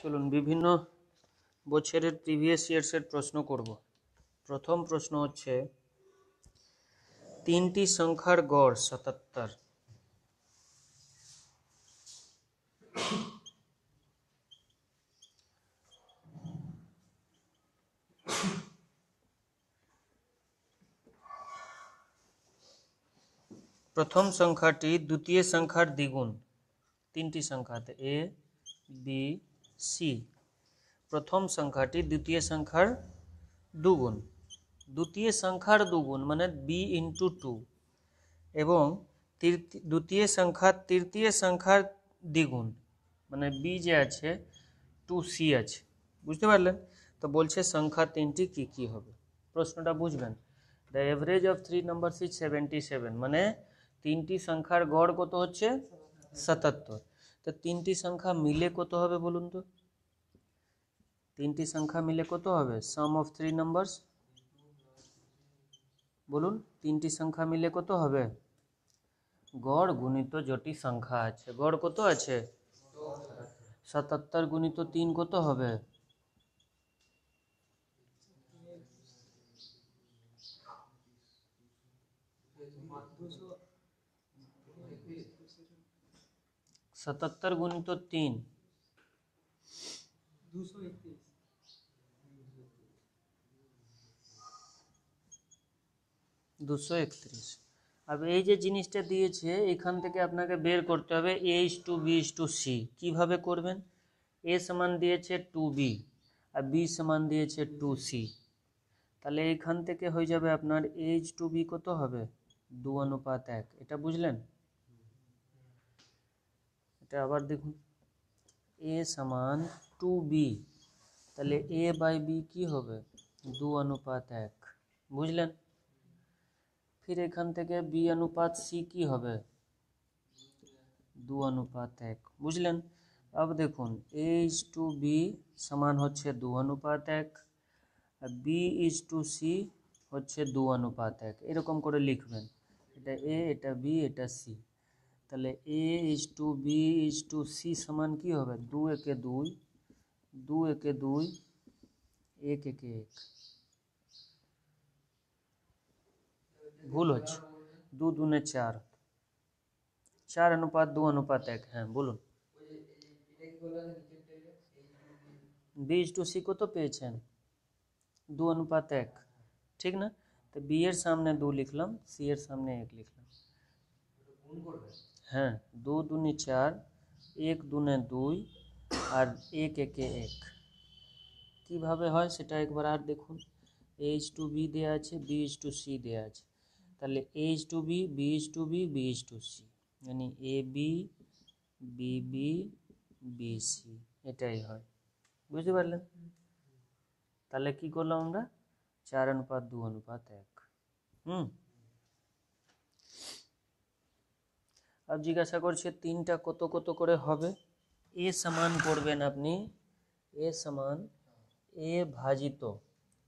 চলুন বিভিন্ন বছরের প্রিভিয়াস ইয়ার্সের প্রশ্ন করব। প্রথম প্রশ্ন হচ্ছে তিনটি সংখ্যার গড় 77। প্রথম সংখ্যাটি দ্বিতীয় সংখ্যার দ্বিগুণ। তিনটি সংখ্যাতে এ বি সি। প্রথম সংখ্যাটি দ্বিতীয় সংখ্যার দুগুণ। দ্বিতীয় সংখ্যার দুগুণ মানে বি ইন্টু টু, এবং দ্বিতীয় সংখ্যা তৃতীয় সংখ্যার দ্বিগুণ মানে বি যে আছে টু সি আছে। বুঝতে পারলেন? তো বলছে সংখ্যা তিনটি কি কি হবে। প্রশ্নটা বুঝবেন। The average of 3 numbers is 77, মানে তিনটি সংখ্যার গড় কত হচ্ছে 77। তো তিনটি সংখ্যা মিলে কত হবে বলুন তো? তিনটি সংখ্যা মিলে কত হবে? সাম অফ 3 নাম্বারস। বলুন, তিনটি সংখ্যা মিলে কত হবে? গড় গুণিত জটি সংখ্যা আছে। গড় কত আছে? 77 গুণিত 3 কত হবে? सतहत्तर गुणित 3 231। अब এই যে জিনিসটা দিয়েছে এখান থেকে আপনাকে বের করতে হবে a is to b is to c। কিভাবে করবেন? a সমান দিয়েছে 2b আর b সমান দিয়েছে 2c। তাহলে এখান থেকে হয়ে যাবে আপনার a is to b কত হবে? 2:1। এটা বুঝলেন? এটা আবার দেখুন, a সমান 2b, তাহলে a বাই b কি হবে? 2:1। বুঝলেন? फिर এখান থেকে b अनुपात c কি হবে? 2:1। বুঝলেন? अब দেখুন a is to b সমান হচ্ছে 2:1 আর b is to c হচ্ছে 2:1। এরকম করে লিখবেন। এটা a, এটা b, এটা c। তাহলে a is to b is to c সমান কি হবে? 2 একে 2, 2 একে 2, 1 একে 1। ভুল হচ্ছে, 2 दूने 4, 4:2:1। হ্যাঁ বলুন। বি ইজ টু সি কত পেয়েছেন? 2:1, ঠিক না? তো বি এর সামনে 2 লিখলাম, সি এর সামনে 1 লিখলাম। হ্যাঁ, 2 दूनी 4, 1 दूने 2 আর 1 একে 1। কিভাবে হয় সেটা একবার আর দেখুন। a is to b দেয়া আছে, b is to c দেয়া আছে। তাহলে a is to b, b is to b, b is to c, মানে a b b b b c, এটাই হয়। বুঝতে পারলেন? তাহলে কি করলাম আমরা? 4:2:1। अब জিজ্ঞাসা করছে তিনটা কত কত করে হবে। a সমান করবেন আপনি, a সমান a ভাজিত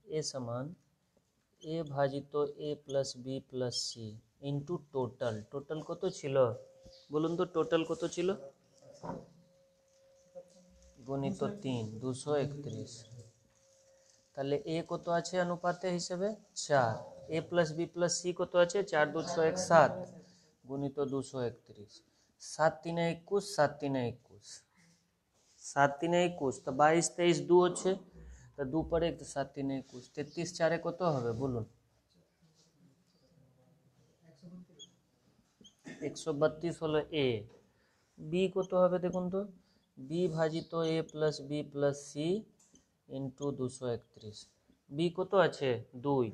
a সমান a ভাজিত a plus B plus C into total. Total কত ছিল বলুন তো? টোটাল কত ছিল? গুণিত 3, 231। তাহলে a কত আছে অনুপাতে হিসেবে? 4। a plus B plus C কত আছে? 4 2 6 1 7 গুণিত 231। 7 3 21, 7 3 21, 7 3 21। তো 22 23 2 হচ্ছে, তো 2 পরে 1, তো 7 3 21। 33 4 কত হবে বলুন? 132 হলো a। বি কত হবে দেখুন তো? বি ভাজিত a plus B plus C into 231। B কত আছে? 2।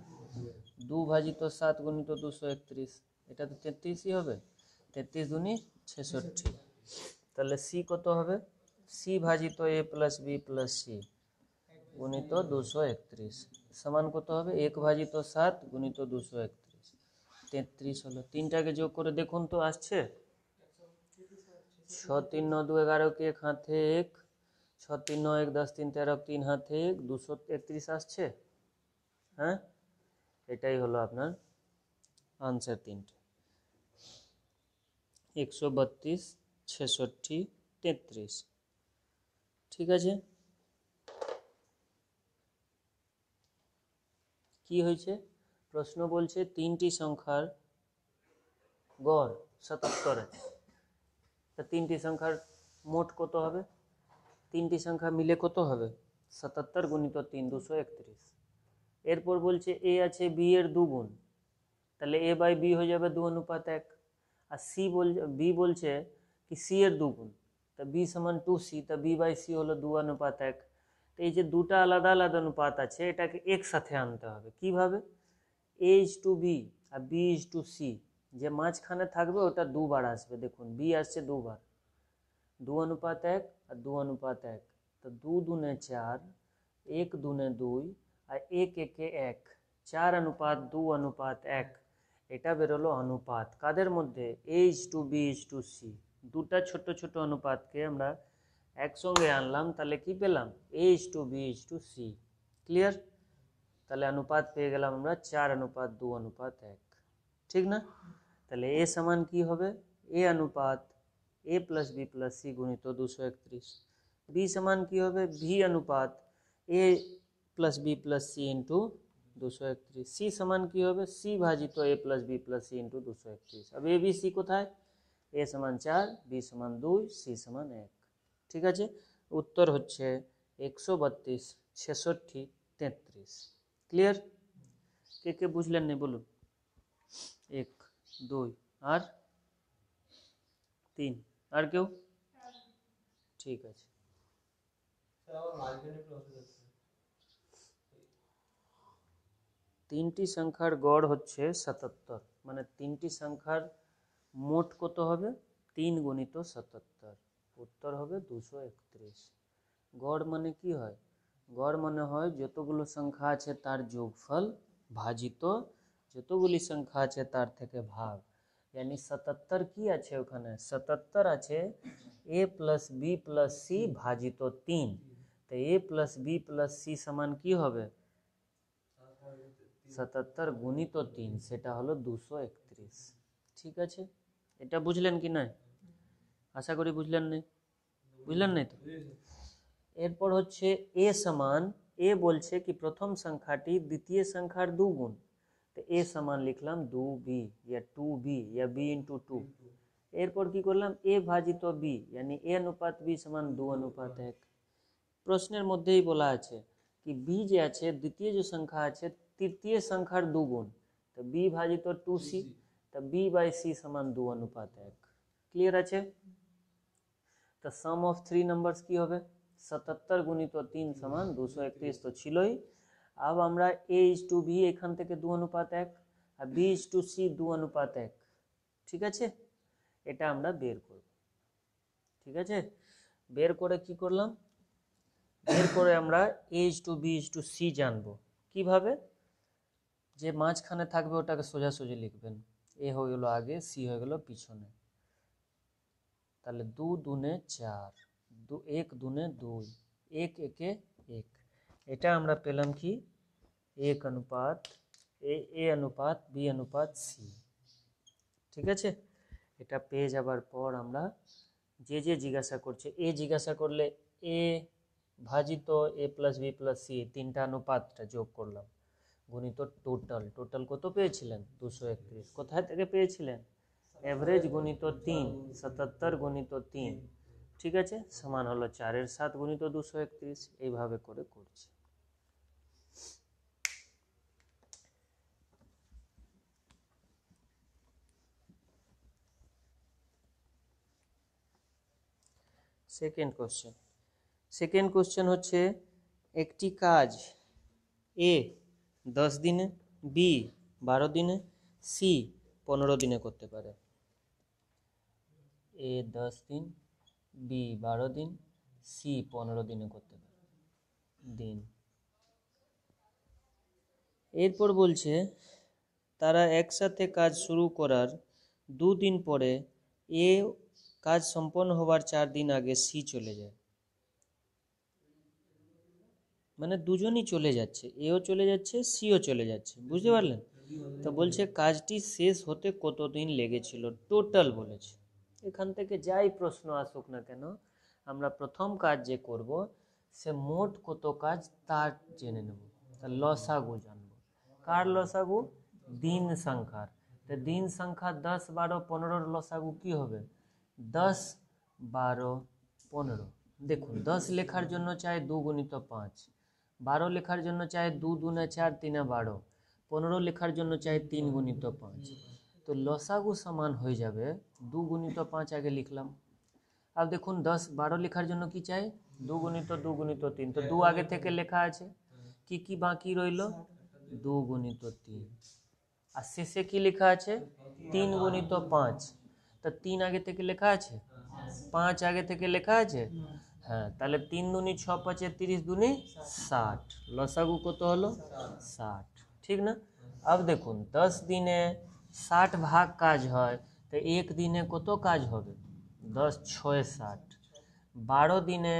2 ভাজিত 7 গুণিত 231, এটা তো 33ই হবে। 33 दूनी 66। তাহলে সি কত হবে? সি ভাজিত a plus B plus C গুণিত 231 সমান কত হবে? 1 ভাজিত 7 গুণিত 231, 33 হলো। তিনটাকে যোগ করে দেখুন তো আসছে? 6 3 9 2 11 के 1 हाथे 1, 6 3 9 1 10 3 13 3 हाथे 1, 231 আসছে। হ্যাঁ, এটাই হলো আপনার आंसर। তিনটে 132 66 33। ঠিক আছে। কি হয়েছে প্রশ্ন বলছে তিনটি সংখ্যার গড় 77 আছে, তা তিনটি সংখ্যার মোট কত হবে, তিনটি সংখ্যা মিলে কত হবে 77 গুণিত 3 231। এরপর বলছে এ আছে বি এর দুগুণ, তাহলে এ বাই বি হয়ে যাবে 2:1। আর বি বলছে কি সি এর দুগুণ, তা বি সমান 2c, তা বি বাই সি হলো 2:1। তো এই যে দুটা আলাদা আলাদা অনুপাত আছে এটাকে একসাথে আনতে হবে। কিভাবে, এ ইজ টু বি আর বি ইজ টু সি, যে মাঝখানে থাকবে ওটা দুবার আসবে। দেখুন বি আসছে দুবার, 2:1 আর 2:1, তো 2 दूने 4, 1 दूने 2 আর 1 1 1, 4:2:1। এটা বেরোলো অনুপাত কাদের মধ্যে, A is to B is to C. দুটা ছোট ছোট অনুপাতকে আমরা একসঙ্গে আনলাম, তাহলে কি পেলাম, A is to B is to C. Clear, তাহলে অনুপাত পেয়ে গেলাম আমরা 4:2:1, ঠিক না। তাহলে এ সমান কি হবে, এ অনুপাত এ প্লাস বি প্লাস সি গুণিত 231। বি সমান কি হবে, ভি অনুপাত এ plus B plus C into 231। C সমান কি হবে, সি ভাজিত এ plus B plus C into 231। अब এ বি সি কোথায়, এ সমান 4, বি সমান 2, সি সমান 1। ঠিক আছে, উত্তর হচ্ছে 132, 66, 33। ক্লিয়ার, কে কে বুঝলেন না বলুন। 1 2 আর 3, আর কেউ, ঠিক আছে। তিনটি সংখ্যার গড় হচ্ছে 77, মানে তিনটি সংখ্যার মোট কত হবে 3 গুণিত 77, উত্তর হবে 231। গড় মানে কি হয়, গড় মানে হয় যতগুলো সংখ্যা আছে তার যোগফল ভাজিত যতগুলি সংখ্যা আছে তার থেকে ভাগ। यानी 77 কি আছে ওখানে, 77 আছে a plus B plus C ভাজিত 3, তো a plus B plus C সমান কি হবে 77 গুণিত 3, সেটা হলো 231। ঠিক আছে, এটা বুঝলেন কি না, আশা করি বুঝলেন না, বুঝলেন না তো। এরপর হচ্ছে এ সমান, এ বলছে কি প্রথম সংখ্যাটি দ্বিতীয় সংখ্যার দুগুণ, তো এ সমান লিখলাম 2b या 2b या b इंटू 2। এরপর কি করলাম, এ ভাজিত বি, यानी এ অনুপাত বি সমান 2:1। প্রশ্নের মধ্যেই বলা আছে কি বি যে আছে দ্বিতীয় যে সংখ্যা আছে তৃতীয় সংখ্যার দুগুণ, তো বি ভাজিত 2c, তো বি বাই সি সমান 2:1। ক্লিয়ার আছে, তো সাম অফ 3 নাম্বারস কি হবে 77 গুণিত 3 সমান 231 তো ছিলই। अब আমরা a ইজ টু বি এখান থেকে 2:1 আর b ইজ টু সি 2:1। ঠিক আছে, এটা আমরা বের করব। ঠিক আছে, বের করে কি করলাম, বের করে আমরা a is to B is to C জানবো। কিভাবে, যে মাঝখানে থাকবে ওটাকে সোজাসুজি লিখবেন, a হয়ে গেল আগে, সি হয়ে গেল পিছনে। তাহলে 2 दूने 4, 1 दूने 2, 1 1 1, এটা আমরা পেলাম কি 1 অনুপাত এ অনুপাত বি অনুপাত সি। ঠিক আছে, এটা পেয়ে যাবার পর আমরা যে যে জিজ্ঞাসা করছে, এ জিজ্ঞাসা করলে এ ভাজিত এ প্লাস বি প্লাস সি তিনটা অনুপাতটা যোগ করলাম গুণিত টোটাল, টোটাল কত পেয়েছিলেন 231, কোথায় থেকে পেয়েছিলেন एवरेज गुणित 3, 77 गुणित 3। ঠিক আছে, সমান হলো 4 এর 7 গুণিত 231, এইভাবে করে করছি। সেকেন্ড কোশ্চেন, সেকেন্ড কোশ্চেন হচ্ছে একটি কাজ এ 10 দিনে, বি 12 দিনে, সি 15 দিনে করতে পারে। এ 10 दिन, বি 12 दिन, সি 15 দিনে করতে পারে দিন। এরপর বলছে তারা একসাথে কাজ শুরু করার 2 দিন পরে এ কাজ সম্পন্ন হওয়ার 4 দিন আগে সি চলে যায়, মানে দুজনই চলে যাচ্ছে, এও চলে যাচ্ছে সিও চলে যাচ্ছে, বুঝতে পারলেন। তো বলছে কাজটি শেষ হতে কতদিন লেগেছিল, টোটাল বলেছে। এখান থেকে যাই প্রশ্ন আসুক না কেন আমরা প্রথম কাজ যে করব সে মোট কত কাজ তার জেনে নেব, তার লসাগু জানবো। কার লসাগু? দিন সংখ্যার। তো দিন সংখ্যা 10, 12, 15 লসাগু কি হবে? 10, 12, 15। দেখুন 10 লেখার জন্য চাই 2 গুণিত 5, 12 লেখার জন্য চাই 2 दूने 4, 3 12, 15 লেখার জন্য চাই 3 গুণিত 5। তো লসাগু সমান হয়ে যাবে 2 গুণিত 5 আগে লিখলাম। अब देखুন 10, 12 লেখার জন্য কি চাই? 2 গুণিত 2 গুণিত 3। তো 2 আগে থেকে লেখা আছে, কি কি বাকি রইল? 2 গুণিত 3। আর শেষে কি লেখা আছে? 3 গুণিত 5। তো 3 আগে থেকে লেখা আছে, 5 আগে থেকে লেখা আছে। হ্যাঁ, তাহলে 3 दूनी 6, 5 30 दूनी 60। লসাগু কত হলো? 60। ঠিক না? अब দেখুন 10 দিনে 60 ভাগ কাজ হয়, তো এক দিনে কত কাজ হবে? 10, 6, 60। 12 দিনে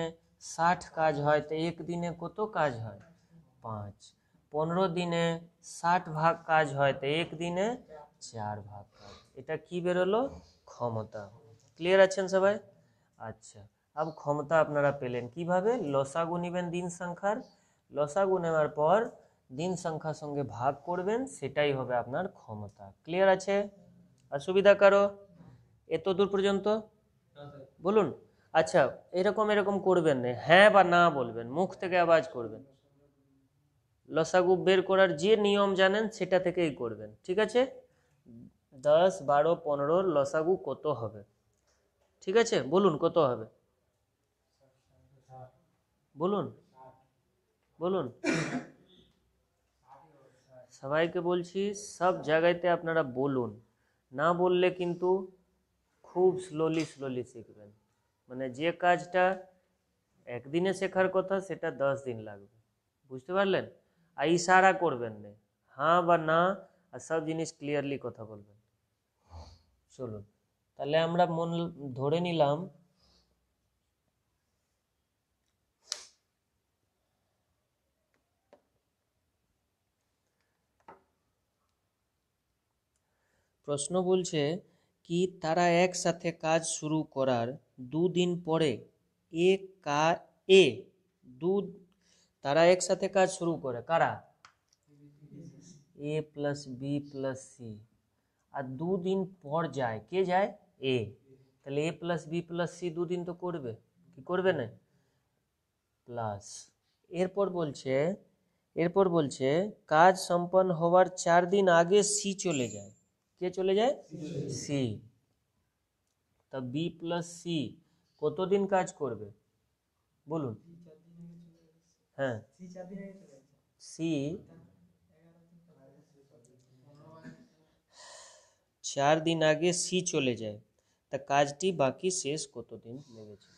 60 কাজ হয়, তো এক দিনে কত কাজ হয়? 5। 15 দিনে 60 ভাগ কাজ হয়, তো এক দিনে 4 ভাগ কাজ। এটা কি বেরোলো? ক্ষমতা। ক্লিয়ার আছেন সবাই? আচ্ছা, अब ক্ষমতা আপনারা পেলেন কিভাবে? লসাগু নেবেন দিন সংখ্যার, লসাগু নেওয়ার পর দিন সংখ্যার সঙ্গে ভাগ করবেন, সেটাই হবে আপনার ক্ষমতা। ক্লিয়ার আছে? অসুবিধা কারো এত দূর পর্যন্ত? বলুন। আচ্ছা, এরকম এরকম করবেন না, হ্যাঁ বা না বলবেন, মুখ থেকে আওয়াজ করবেন। লসাগু বের করার যে নিয়ম জানেন সেটা থেকেই করবেন, ঠিক আছে? 10, 12, 15 লসাগু কত হবে? ঠিক আছে, বলুন কত হবে? বলুন বলুন। সবাইকে বলছি, সব জায়গাতে আপনারা বলুন, না বললে কিন্তু খুব স্লোলি স্লোলি শিখবেন। মানে যে কাজটা একদিনে শেখার কথা সেটা 10 দিন লাগবে, বুঝতে পারলেন? আর ইশারা করবেন না, হ্যাঁ বা না, আর সব জিনিস ক্লিয়ারলি কথা বলবেন। চলুন তাহলে আমরা মন ধরে নিলাম প্রশ্ন বলছে কি তারা একসাথে কাজ শুরু করার 2 দিন পরে তারা একসাথে কাজ শুরু করে, কারা? এ প্লাস বি প্লাস সি। আর 2 দিন পর যায়, কে যায়? এ। তাহলে এ প্লাস বি প্লাস সি 2 দিন তো করবে, কি করবে না? প্লাস এরপর বলছে কাজ সম্পন্ন হওয়ার 4 দিন আগে সি চলে যায়। কে চলে যায়? সি। তা বি প্লাস সি কতদিন কাজ করবে বলুন? হ্যাঁ, সি 4 দিন আগে সি চলে যায়, তা কাজটি বাকি শেষ কতদিন লেগেছে?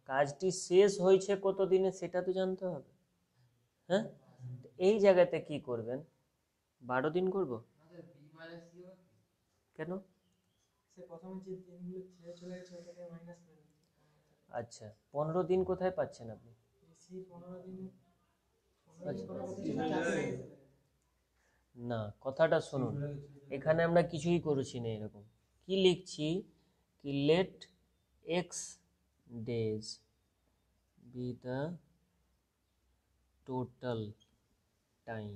কাজটি শেষ হয়েছে কতদিনে সেটা তো জানতে হবে। হ্যাঁ, এই জায়গাতে কি করবেন? 12 দিন করব কেন? আচ্ছা, 15 দিন কোথায় পাচ্ছেন আপনি? না, কথাটা শুনুন, এখানে আমরা কিছুই করেছি না। এরকম কি লিখছি কি let X days be the total time.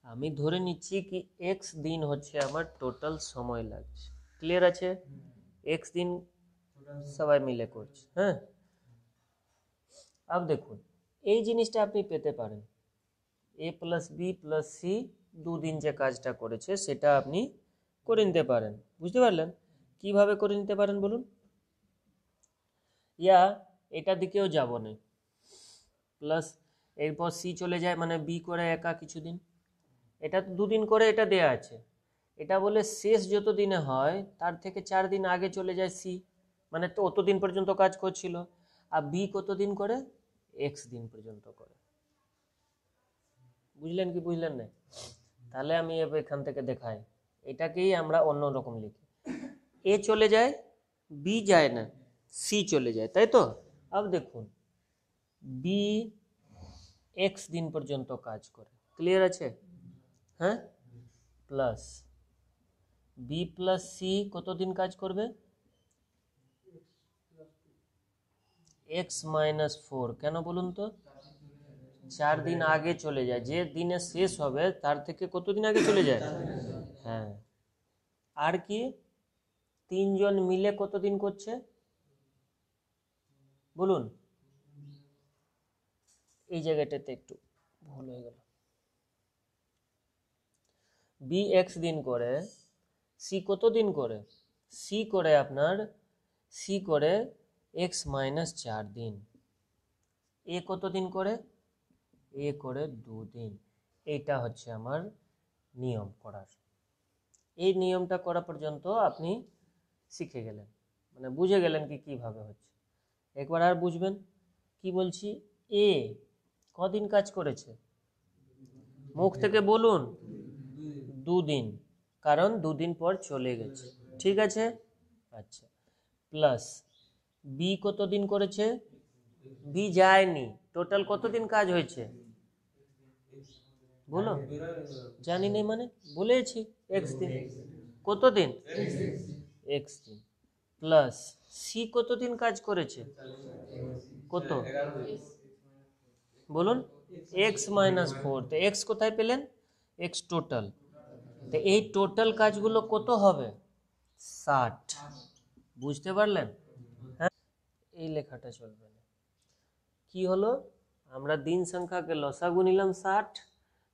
আমি ধরে নিচ্ছি কি এক্স দিন হচ্ছে আমার টোটাল সময় লাগছে। ক্লিয়ার আছে? এক্স দিন সবাই মিলে করছে। হ্যাঁ, अब দেখুন এই জিনিসটা আপনি পেতে পারেন, এ প্লাস বি প্লাস সি 2 দিন যে কাজটা করেছে সেটা আপনি করে নিতে পারেন। বুঝতে পারলেন? কিভাবে করে নিতে পারেন বলুন? ইয়া এটা দিকেও যাব না, প্লাস এরপর সি চলে যায় মানে বি করে একা কিছুদিন, এটা তো 2 দিন করে এটা দেয়া আছে। এটা বলে শেষ যত দিনে হয় তার থেকে 4 দিন আগে চলে যায় সি, মানে তো অত দিন পর্যন্ত কাজ করছিল। আর বি কত দিন করে? এক্স দিন পর্যন্ত করে। বুঝলেন কি বুঝলেন না? তাহলে আমি এখান থেকে দেখাই, এটাকেই আমরা অন্য রকম লিখি। এ চলে যায়, বি যায় না, সি চলে যায়, তাই তো? अब দেখুন বি এক্স দিন পর্যন্ত কাজ করে। ক্লিয়ার আছে? হ্যাঁ, প্লাস বি প্লাস সি কতদিন কাজ করবে? X minus 4। কেন বলুন তো? 4 দিন আগে চলে যায়, যে দিনে শেষ হবে তার থেকে কতদিন আগে চলে যায়। হ্যাঁ, আর কি 3 জন মিলে কতদিন করছে বলুন। এই জায়গাটাতে একটু ভুল হয়ে গেল। বি এক্স দিন করে, সি কত দিন করে, সি করে আপনার সি করে এক্স মাইনাস 4 দিন। এ কত দিন করে, এ করে 2 দিন। এইটা হচ্ছে আমার নিয়ম করার। এই নিয়মটা করা পর্যন্ত আপনি শিখে গেলেন, মানে বুঝে গেলেন কি কিভাবে হচ্ছে। একবার আর বুঝবেন কি বলছি। এ কদিন কাজ করেছে, মুখ থেকে বলুন 2 দিন, কারণ 2 দিন পর চলে গেছে, ঠিক আছে। আচ্ছা, প্লাস বি কত দিন করেছে, বি যায়নি, টোটাল কতদিন কাজ হয়েছে বলো। জানি নেই মানে বলেছি এক্স দিন, কত দিন এক্স দিন। প্লাস সি কতদিন কাজ করেছে, কত বলুন, এক্স মাইনাস 4। তো এক্স কোথায় পেলেন, এক্স টোটাল। তো এই টোটাল কাজগুলো কত হবে 60। বুঝতে পারলেন। হ্যাঁ, এই লেখাটা চলবে না। কি হলো, আমরা দিন সংখ্যাকে লসাগু নিলাম 60,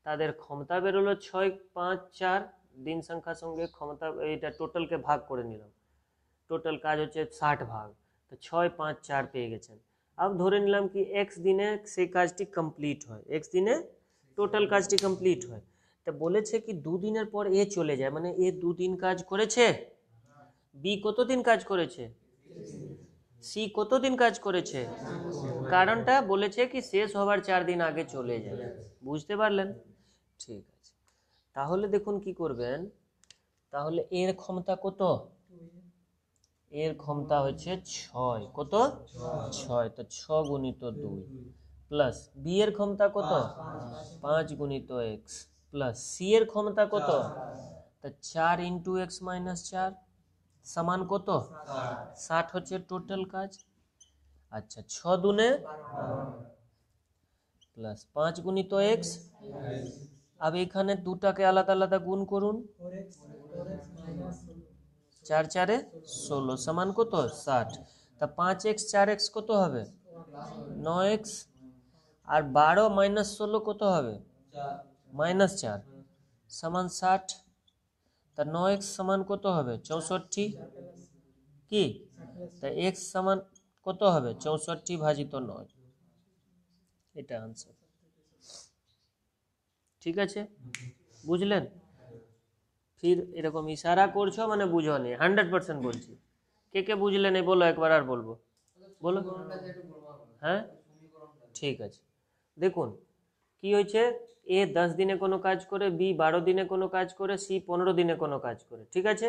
তাদের ক্ষমতা বেরোলো 6, 5, 4। দিন সংখ্যার সঙ্গে ক্ষমতা এইটা টোটালকে ভাগ করে নিলাম, টোটাল কাজ হচ্ছে 60 ভাগ, তো 6, 5, 4 পেয়ে গেছেন। अब ধরে নিলাম কি এক্স দিনে সেই কাজটি কমপ্লিট হয়, এক্স দিনে টোটাল কাজটি কমপ্লিট হয়। তা বলেছে কি 2 দিনের পর এ চলে যায়, মানে এ 2 দিন কাজ করেছে। বি কতদিন কাজ করেছে, সি কতদিন কাজ করেছে, কারণটা বলেছে কি শেষ হবার 4 দিন আগে চলে যায়। বুঝতে পারলেন, ঠিক আছে। তাহলে দেখুন কি করবেন, তাহলে এর ক্ষমতা কত, এর ক্ষমতা হচ্ছে 6, কত 6, তো 6 গুণিত 2 প্লাস বি এর ক্ষমতা কত 5 গুণিত এক্স প্লাস সি এর ক্ষমতা কত, তো 4 ইন্টু এক্স মাইনাস 4 সমান কত 60 হচ্ছে টোটাল কাজ। আচ্ছা 6 দুনে প্লাস 5 গুণিত এক্স। अब এখানে দুটাকে আলাদা আলাদা গুণ করুন, 4 4 16 সমান কত 60। তা 5x 4x কত হবে 9x, আর 12 মাইনাস 16 কত হবে মাইনাস 4 সমান 60। তা 9x সমান কত হবে 64 কি, তা x সমান কত হবে 64 ভাজিত 9, এটা आंसर। ঠিক আছে, বুঝলেন। फिर এরকম ইশারা করছো মানে বুঝো নি, 100% বলছি। কে কে বুঝলে নেই বলো, একবার আর বলবো, বলো। হ্যাঁ ঠিক আছে, দেখুন কি হয়েছে, এ 10 দিনে কোনো কাজ করে, বি 12 দিনে কোনো কাজ করে, সি 15 দিনে কোনো কাজ করে, ঠিক আছে।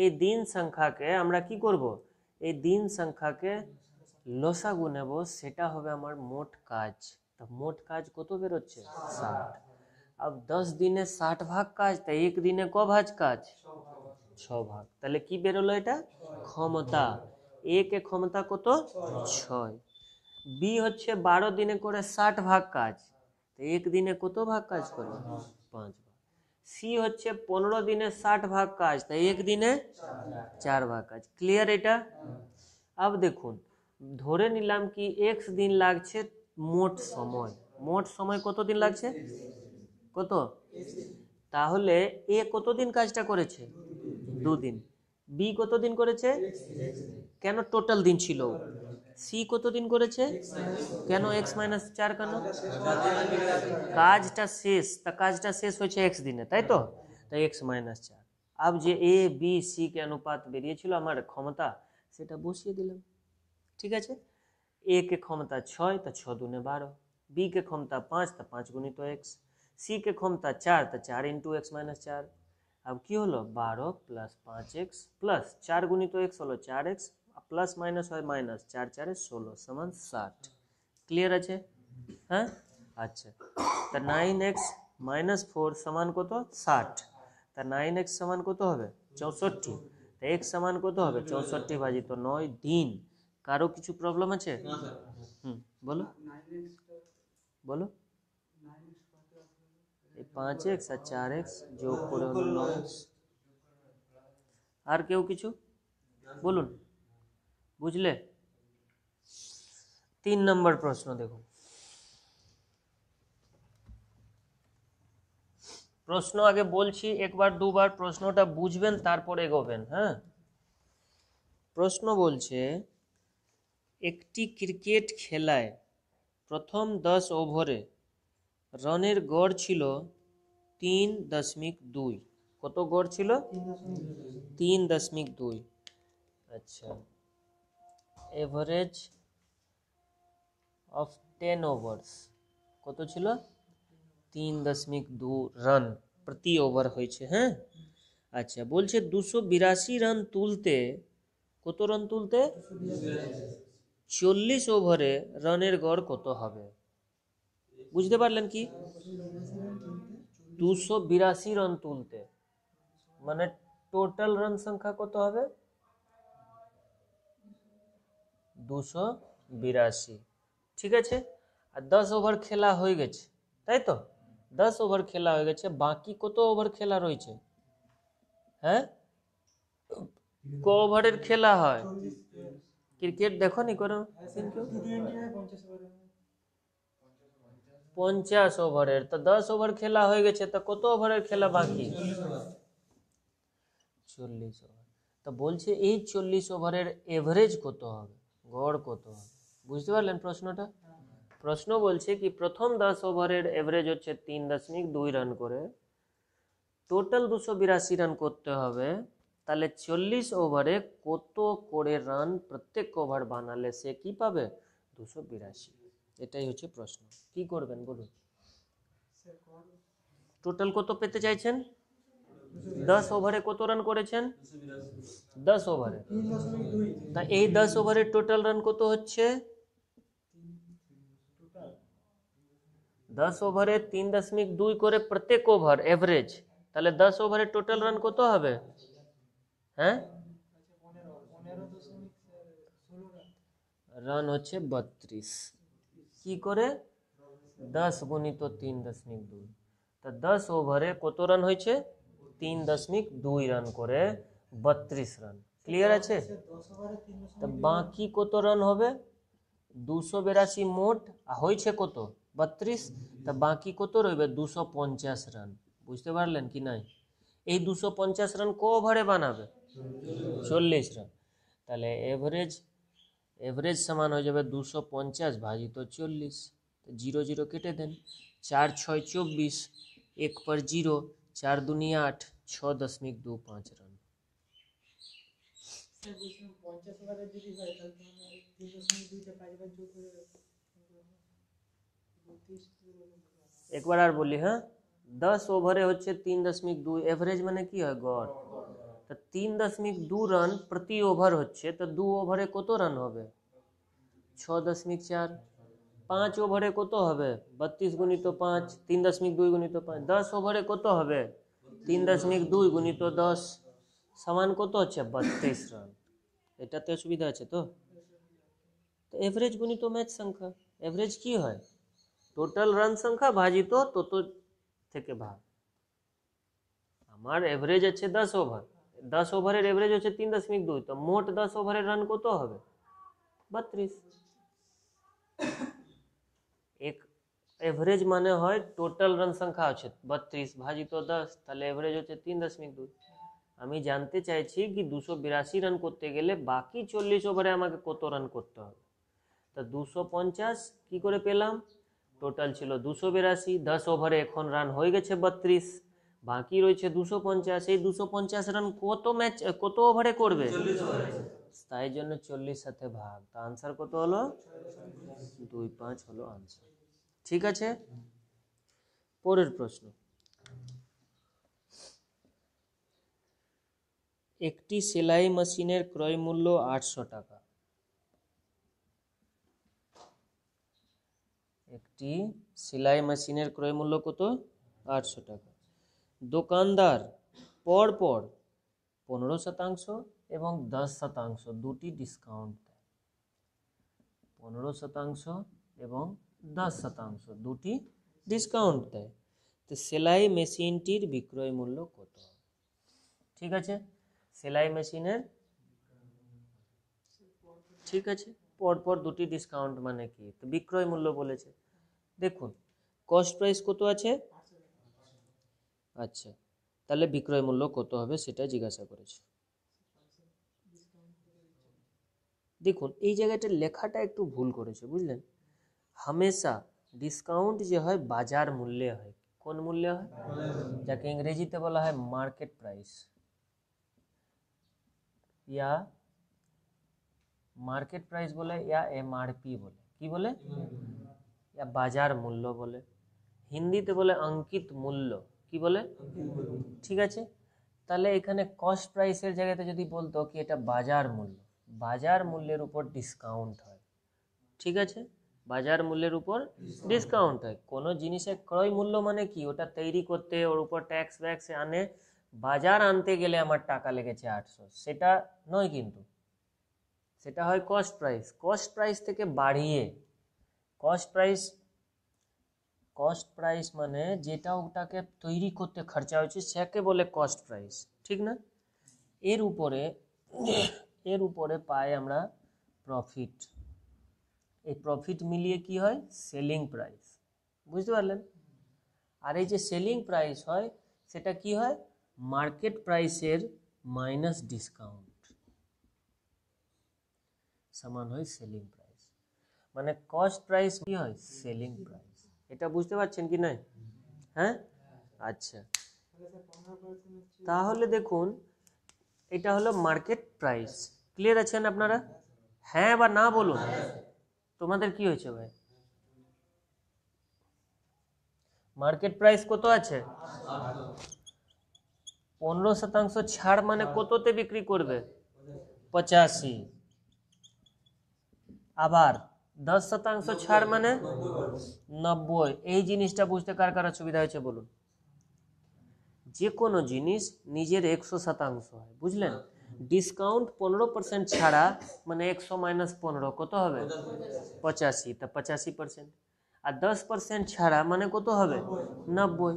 এই দিন সংখ্যাকে আমরা কি করব, এই দিন সংখ্যাকে লসাগু নেব, সেটা হবে আমার মোট কাজ। তো মোট কাজ কত বেরোচ্ছে 60। अब 10 দিনে 60 ভাগ কাজ, তাই এক দিনে ক ভাগ কাজ 6 ভাগ, তাহলে কি বেরোলো এটা ক্ষমতা। এ কে ক্ষমতা কত 6, বি হচ্ছে 12 দিনে করে 60 ভাগ কাজ, তো এক দিনে কত ভাগ কাজ করে 5 ভাগ। সি হচ্ছে 15 দিনে 60 ভাগ কাজ, তাই এক দিনে 4 ভাগ কাজ। ক্লিয়ার এটা। अब দেখুন ধরে নিলাম কি x দিন লাগছে মোট সময়, মোট সময় কত দিন লাগছে কত, তাহলে এ কতদিন কাজটা করেছে 2 দিন, বি কতদিন করেছে, কেন টোটাল দিন ছিল, সি কতদিন করেছে, কেন এক্স মাইনাস 4, কেন কাজটা শেষ, তা কাজটা শেষ হয়েছে এক্স দিনে, তাই তো, তাই এক্স মাইনাস 4। अब যে এ বি সি কে অনুপাত বেরিয়েছিল আমার ক্ষমতা, সেটা বসিয়ে দিলাম, ঠিক আছে। ए के क्षमता 6, तो 6 दूने 12, बी के क्षमता 5, तो 5 गुणित एक्स, सी के क्षमता 4, तो 4 इंटू एक्स माइनस 4। अब কি হলো 12 প্লাস 5x প্লাস 4 গুণিত x হলো 4x প্লাস মাইনাস হয় মাইনাস, 4 4 16 সমান 60। ক্লিয়ার আছে, হ্যাঁ আচ্ছা। তা 9x মাইনাস 4 সমান কত 60, তা 9x সমান কত হবে 64, তা x সমান কত হবে 64 ভাজিত 9 দিন। কারো কিছু প্রবলেম আছে, বলো বলো। 5x আর 4x যোগ করে হলো 9x। আর কেউ কিছু বলুন, বুঝলে? 3 নম্বর প্রশ্ন দেখুন। প্রশ্ন আগে বলছি একবার দুবার, প্রশ্নটা বুঝবেন তারপর এগোবেন। হ্যাঁ, প্রশ্ন বলছে একটি ক্রিকেট খেলায় প্রথম 10 ওভারে রানের গড় ছিল 3.2। কত গড় ছিল? 3.2। আচ্ছা, এভারেজ অফ 10 ওভার্স কত ছিল? 3.2 রান প্রতি ওভার হয়েছে। হ্যাঁ, আচ্ছা, বলছে 282 রান তুলতে কত রান তুলতে? 40 ওভারে রানের গড় কত হবে? বুঝতে পারলেন কি? 282 রান তুলতে মানে টোটাল রান সংখ্যা কত হবে? 282। ঠিক আছে, আর 10 ওভার খেলা হয়ে গেছে, তাই তো? 10 ওভার খেলা হয়ে গেছে, বাকি কত ওভার খেলা রয়েছে? হ্যাঁ, ক ওভারের খেলা হয় ক্রিকেট? দেখো নি করো, 50 ওভারের। তো 10 ওভার খেলা হয়ে গেছে, তো কত ওভারের খেলা বাকি? 40 ওভার। তো বলছে এই 40 ওভারের এভারেজ কত হবে, গড় কত হবে? বুঝতে পারলেন প্রশ্নটা? প্রশ্ন বলছে কি প্রথম 10 ওভারের এভারেজ হচ্ছে 3.2 রান করে, টোটাল 282 রান করতে হবে, তাহলে 40 ওভারে কত করে রান প্রত্যেক ওভার বানালে সে কি পাবে? 282। এটাই হচ্ছে প্রশ্ন। কি করবেন বলুন? টোটাল কত পেতে চাইছেন? 10 ওভারে কত রান করেছেন? 10 ওভারে। তা এই 10 ওভারের টোটাল রান কত হচ্ছে? 10 ওভারে 3.2 করে প্রত্যেক ওভার এভারেজ, তাহলে 10 ওভারে টোটাল রান কত হবে? হ্যাঁ, রান হচ্ছে 32। কি করে? 10 গুণিত 3.2। তা 10 ওভারে কত রান হয়েছে? 3.2 রান করে 32 রান। ক্লিয়ার আছে? তা বাকি কত রান হবে? 282 মোট হয়েছে কত? 32। তা বাকি কত রইবে? 250 রান। বুঝতে পারলেন কি নাই? এই 250 রান ক ওভারে বানাবে? 40 রান। তাহলে এভারেজ সমান হয়ে যাবে 250 ভাজিত 40। 0 0 কেটে দেন, 4 6 24, 1 पर 0, 4 दूनी 8, 6.25 রান। একবার আর বলি, হ্যাঁ, 10 ওভারে হচ্ছে 3.2, এভারেজ মানে কি হয়? গড়। তো 3.2 রান প্রতি ওভার হচ্ছে, তো 2 ওভারে কত রান হবে? 6.4। 5 ওভারে কত হবে? 32 গুণিত 5, 3.2 গুণিত 5। 10 ওভারে কত হবে? 3.2 গুণিত 10 সমান কত হচ্ছে? 32 রান। এটাতে অসুবিধা আছে তো? তো এভারেজ গুণিত ম্যাচ সংখ্যা। এভারেজ কি হয়? টোটাল রান সংখ্যা ভাজিত তত থেকে ভাগ। আমার এভারেজ আছে 10 ওভার, 10 ওভারের এভারেজ হচ্ছে 3.2, তো মোট 10 ওভারের রান কত হবে? 32। এক এভারেজ মানে হয় টোটাল রান সংখ্যা আছে 32 ভাজিত 10, তাহলে এভারেজ হচ্ছে 3.2। আমি জানতে চাইছি কি 282 রান করতে গেলে বাকি 40 ওভারে আমাকে কত রান করতে হবে। তা 250 কি করে পেলাম? টোটাল ছিল 282, 10 ওভারে এখন রান হয়ে গেছে 32, বাকি রয়েছে 250। এই 250 রান কত ওভারে করবে? তাই জন্য 40 সাথে ভাগ। তা আনসার কত হলো? 25 হলো আনসার। ঠিক আছে, পরের প্রশ্ন। একটি সেলাই মেশিনের ক্রয় মূল্য 800 টাকা। একটি সেলাই মেশিনের ক্রয় মূল্য কত? 800 টাকা। দোকানদার পরপর 15% এবং 10% দুটি ডিসকাউন্ট দেয়। 15% এবং 10% দুটি ডিসকাউন্ট দেয়। তো সেলাই মেশিনটির বিক্রয় মূল্য কত? ঠিক আছে, সেলাই মেশিনের, ঠিক আছে, পরপর দুটি ডিসকাউন্ট মানে কি, তো বিক্রয় মূল্য বলেছে। দেখুন কস্ট প্রাইস কত আছে, আচ্ছা তাহলে বিক্রয় মূল্য কত হবে সেটা জিজ্ঞাসা করেছে। দেখুন এই জায়গাটা লেখাটা একটু ভুল করেছে, বুঝলেন। হামেশা ডিসকাউন্ট যে হয় বাজার মূল্যে হয়। কোন মূল্যে হয়? যাকে ইংরেজিতে বলা হয় মার্কেট প্রাইস, या মার্কেট প্রাইস বলে, या এমআরপি বলে, কি বলে, या বাজার মূল্য বলে। হিন্দিতে বলে অঙ্কিত মূল্য, কি বলে, ঠিক আছে। তাহলে এখানে কস্ট প্রাইসের জায়গাতে যদি বলতো কি এটা বাজার মূল্য, বাজার মূল্যের উপর ডিসকাউন্ট হয়, ঠিক আছে, বাজার মূল্যের উপর ডিসকাউন্ট হয়। কোনো জিনিসের ক্রয় মূল্য মানে কি, ওটা তৈরি করতে ওর উপর ট্যাক্স ব্যাক্স আনে, বাজার আনতে গেলে আমার টাকা লেগেছে 800, সেটা নয় কিন্তু, সেটা হয় কস্ট প্রাইস। কস্ট প্রাইস থেকে বাড়িয়ে, কস্ট প্রাইস, কস্ট প্রাইস মানে যেটা ওটাকে তৈরি করতে খরচা হয়েছে সেটাকে বলে কস্ট প্রাইস, ঠিক না। এর উপরে পাই আমরা প্রফিট, এই প্রফিট মিলিয়ে কি হয় সেলিং প্রাইস, বুঝতে পারলেন। আর এই যে সেলিং প্রাইস হয় সেটা কি হয় মার্কেট প্রাইসের মাইনাস ডিসকাউন্ট সমান হয় সেলিং প্রাইস। মানে কস্ট প্রাইস কি হয় সেলিং প্রাইস, এটা বুঝতে পারছেন কি না? হ্যাঁ, আচ্ছা তাহলে দেখুন এটা হলো মার্কেট প্রাইস। ক্লিয়ার আছেন আপনারা? হ্যাঁ বা না বলুন, তোমাদের কি হয়েছে ভাই? মার্কেট প্রাইস কত আছে? 15% ছাড় মানে কততে বিক্রি করবে? 85। আবার 10% ছাড় মানে 90। এই জিনিসটা বুঝতে কার কার সুবিধা হয়েছে বলুন। যে কোনো জিনিস নিজের 100% হয়, বুঝলেন। ডিসকাউন্ট 15% ছাড়া মানে 100 মাইনাস 15 কত হবে? 85, তা 85%। আর 10% ছাড়া মানে কত হবে? 90।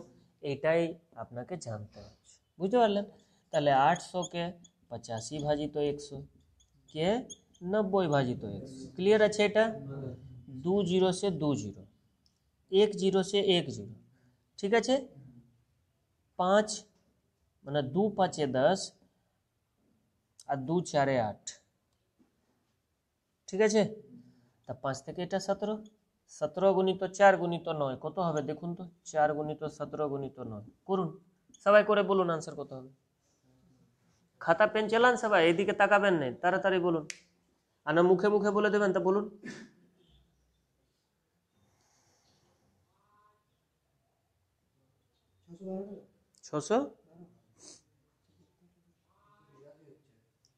এটাই আপনাকে জানতে হচ্ছে, বুঝতে পারলেন। তাহলে 800 কে 85 ভাজিত 100 কে 90 ভাজিত 100। ক্লিয়ার আছে এটা? 2 0 से 2 0, 1 0 से 1 0, ঠিক আছে। 5 মানে 2 5 10 আর 2 4 8, ঠিক আছে। তা 5 থেকে এটা 17, 17 গুণিত 4 গুণিত 9 কত হবে দেখুন তো। 4 গুণিত 17 গুণিত 9 করুন, সবাই করে বলুন আনসার কত হবে। খাতা পেন চালান সবাই, এদিকে তাকাবেন না, তাড়াতাড়ি বলুন। আর না মুখে মুখে বলে দেবেন, তা বলুন।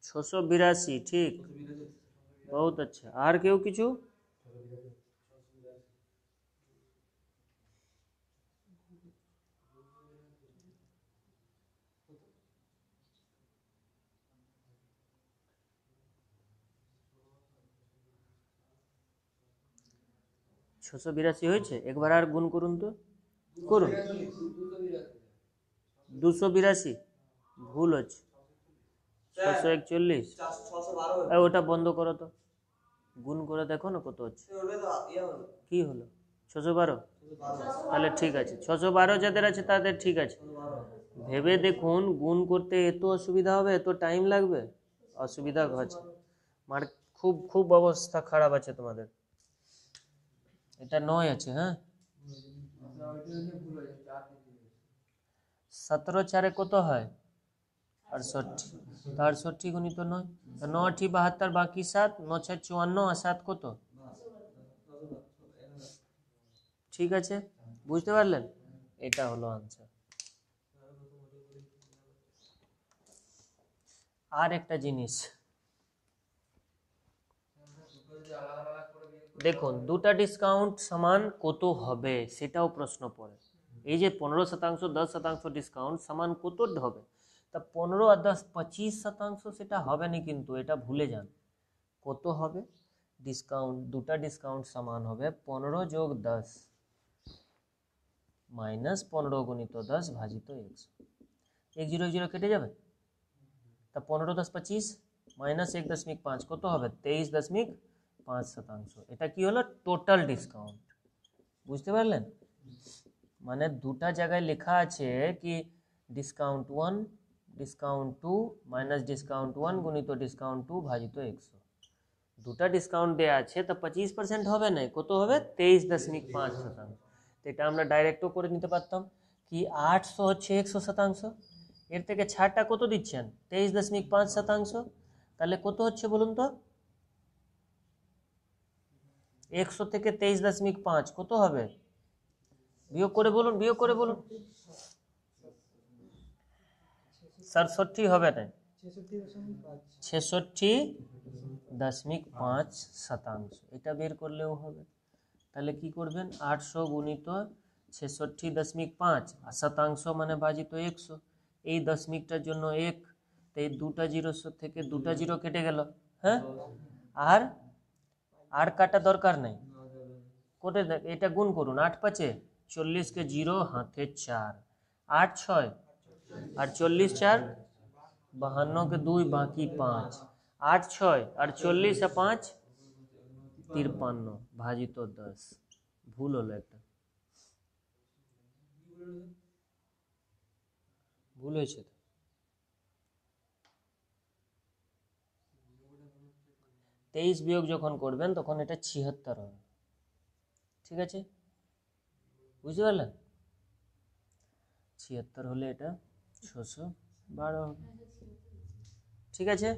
682, ঠিক, बहुत अच्छा। আর কেউ কিছু? ছশো 82 হয়েছে। একবার আর গুণ করুন তো, করুন। 282 ভুল হচ্ছে। 641, ওটা বন্ধ করো তো, গুণ করে দেখো না কত হচ্ছে। কি হলো? 612। তাহলে ঠিক আছে, 612 যাদের আছে তাদের ঠিক আছে। ভেবে দেখুন গুণ করতে এত অসুবিধা হবে, এত টাইম লাগবে? অসুবিধা হচ্ছে, মার খুব খুব অবস্থা খারাপ আছে তোমাদের। এটা 9 আছে, হ্যাঁ। 17 4 কত হয়? 68। 68 গুণিত 9, 9 ठी 72, বাকি 7, 9 6 54 আর 7 কত? ঠিক আছে, বুঝতে পারলেন? এটা হলো আনসার। আর একটা জিনিস দেখুন, দুটা ডিসকাউন্ট সমান কত হবে সেটাও প্রশ্ন পড়ে। এই যে 15%, 10% ডিসকাউন্ট সমান কত হবে, তা 15 আর 10 25%, সেটা হবে না কিন্তু, এটা ভুলে যান। কত হবে ডিসকাউন্ট? দুটা ডিসকাউন্ট সমান হবে 15 যোগ 10, মাইনাস 15 গুণিত 10 ভাজিত 100। 1 0 0 কেটে যাবে, তা 15 10 25 মাইনাস 1.5 কত হবে 23.5%। এটা কি হলো টোটাল ডিসকাউন্ট। বুঝতে পারলেন? মানে দুটা জায়গায় লেখা আছে কি ডিসকাউন্ট 1 ডিসকাউন্ট 2 মাইনাস ডিসকাউন্ট 1 গুণিত ডিসকাউন্ট 2 ভাজিত 100। দুটা ডিসকাউন্ট দেওয়া আছে, তো 25% হবে না, কত হবে 23.5%। তো এটা আমরা ডাইরেক্টও করে নিতে পারতাম কি 800 হচ্ছে 100%, এর থেকে ছাড়টা কত দিচ্ছেন 23.5%, তাহলে কত হচ্ছে বলুন তো 100 থেকে 23.5 কত হবে, বিয়োগ করে বলুন, বিয়োগ করে বলুন। 67 হবে না, 66.5%। এটা বের করলেও হবে। তাহলে কি করবেন 800 গুণিত 66.5 আর শতাংশ মানে ভাজিত 100, এই দশমিকটার জন্য 1, তো এই দুটা জিরো থেকে দুটা জিরো কেটে গেল। হ্যাঁ, আর কাটা দরকার নেই, কোটে এটা গুণ করুন 8 5 40 কে 0 হাতে 4, 8 6 আর 40 4 52 के 2 बाकी 5, 8 6 और 40 আর 5 53 ভাজিত 10। ভুল হলো একটা, ভুল হয়েছে। 23 বিয়োগ যখন করবেন তখন এটা 76 হবে। ঠিক আছে, বুঝতে পারলেন? 76 হলে এটা 612 হবে। ঠিক আছে,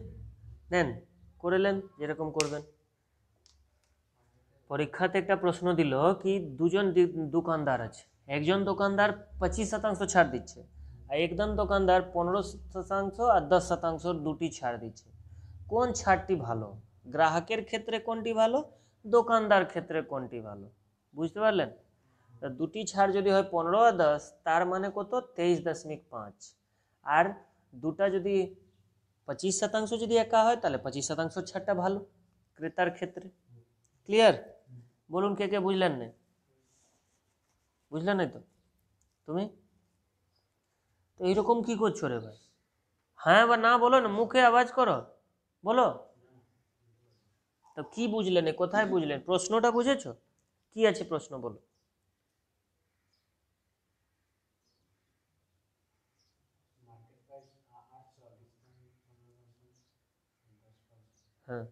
দেন করলেন যেরকম করবেন। পরীক্ষাতে একটা প্রশ্ন দিল কি দুজন দোকানদার আছে, একজন দোকানদার 25% ছাড় দিচ্ছে আর একজন দোকানদার 15% আর 10% দুটি ছাড় দিচ্ছে, কোন ছাড়টি ভালো? গ্রাহকের ক্ষেত্রে কোনটি ভালো, দোকানদার ক্ষেত্রে কোনটি ভালো? বুঝতে পারলেন? দুটি ছাড় যদি হয় 15 আর 10, তার মানে কত 23.5, আর দুটা যদি 25% যদি একা হয় তাহলে 25% ছাড়টা ভালো ক্রেতার ক্ষেত্রে। ক্লিয়ার? বলুন কে কে বুঝলেন না? বুঝলেন না তো তুমি? তো এইরকম কি করছো রে ভাই? হ্যাঁ বা না বলো না, মুখে আওয়াজ করো, বলো। তো কি বুঝলেন, কোথায় বুঝলেন, প্রশ্নটা বুঝেছো? কি আছে প্রশ্ন বলো। হ্যাঁ,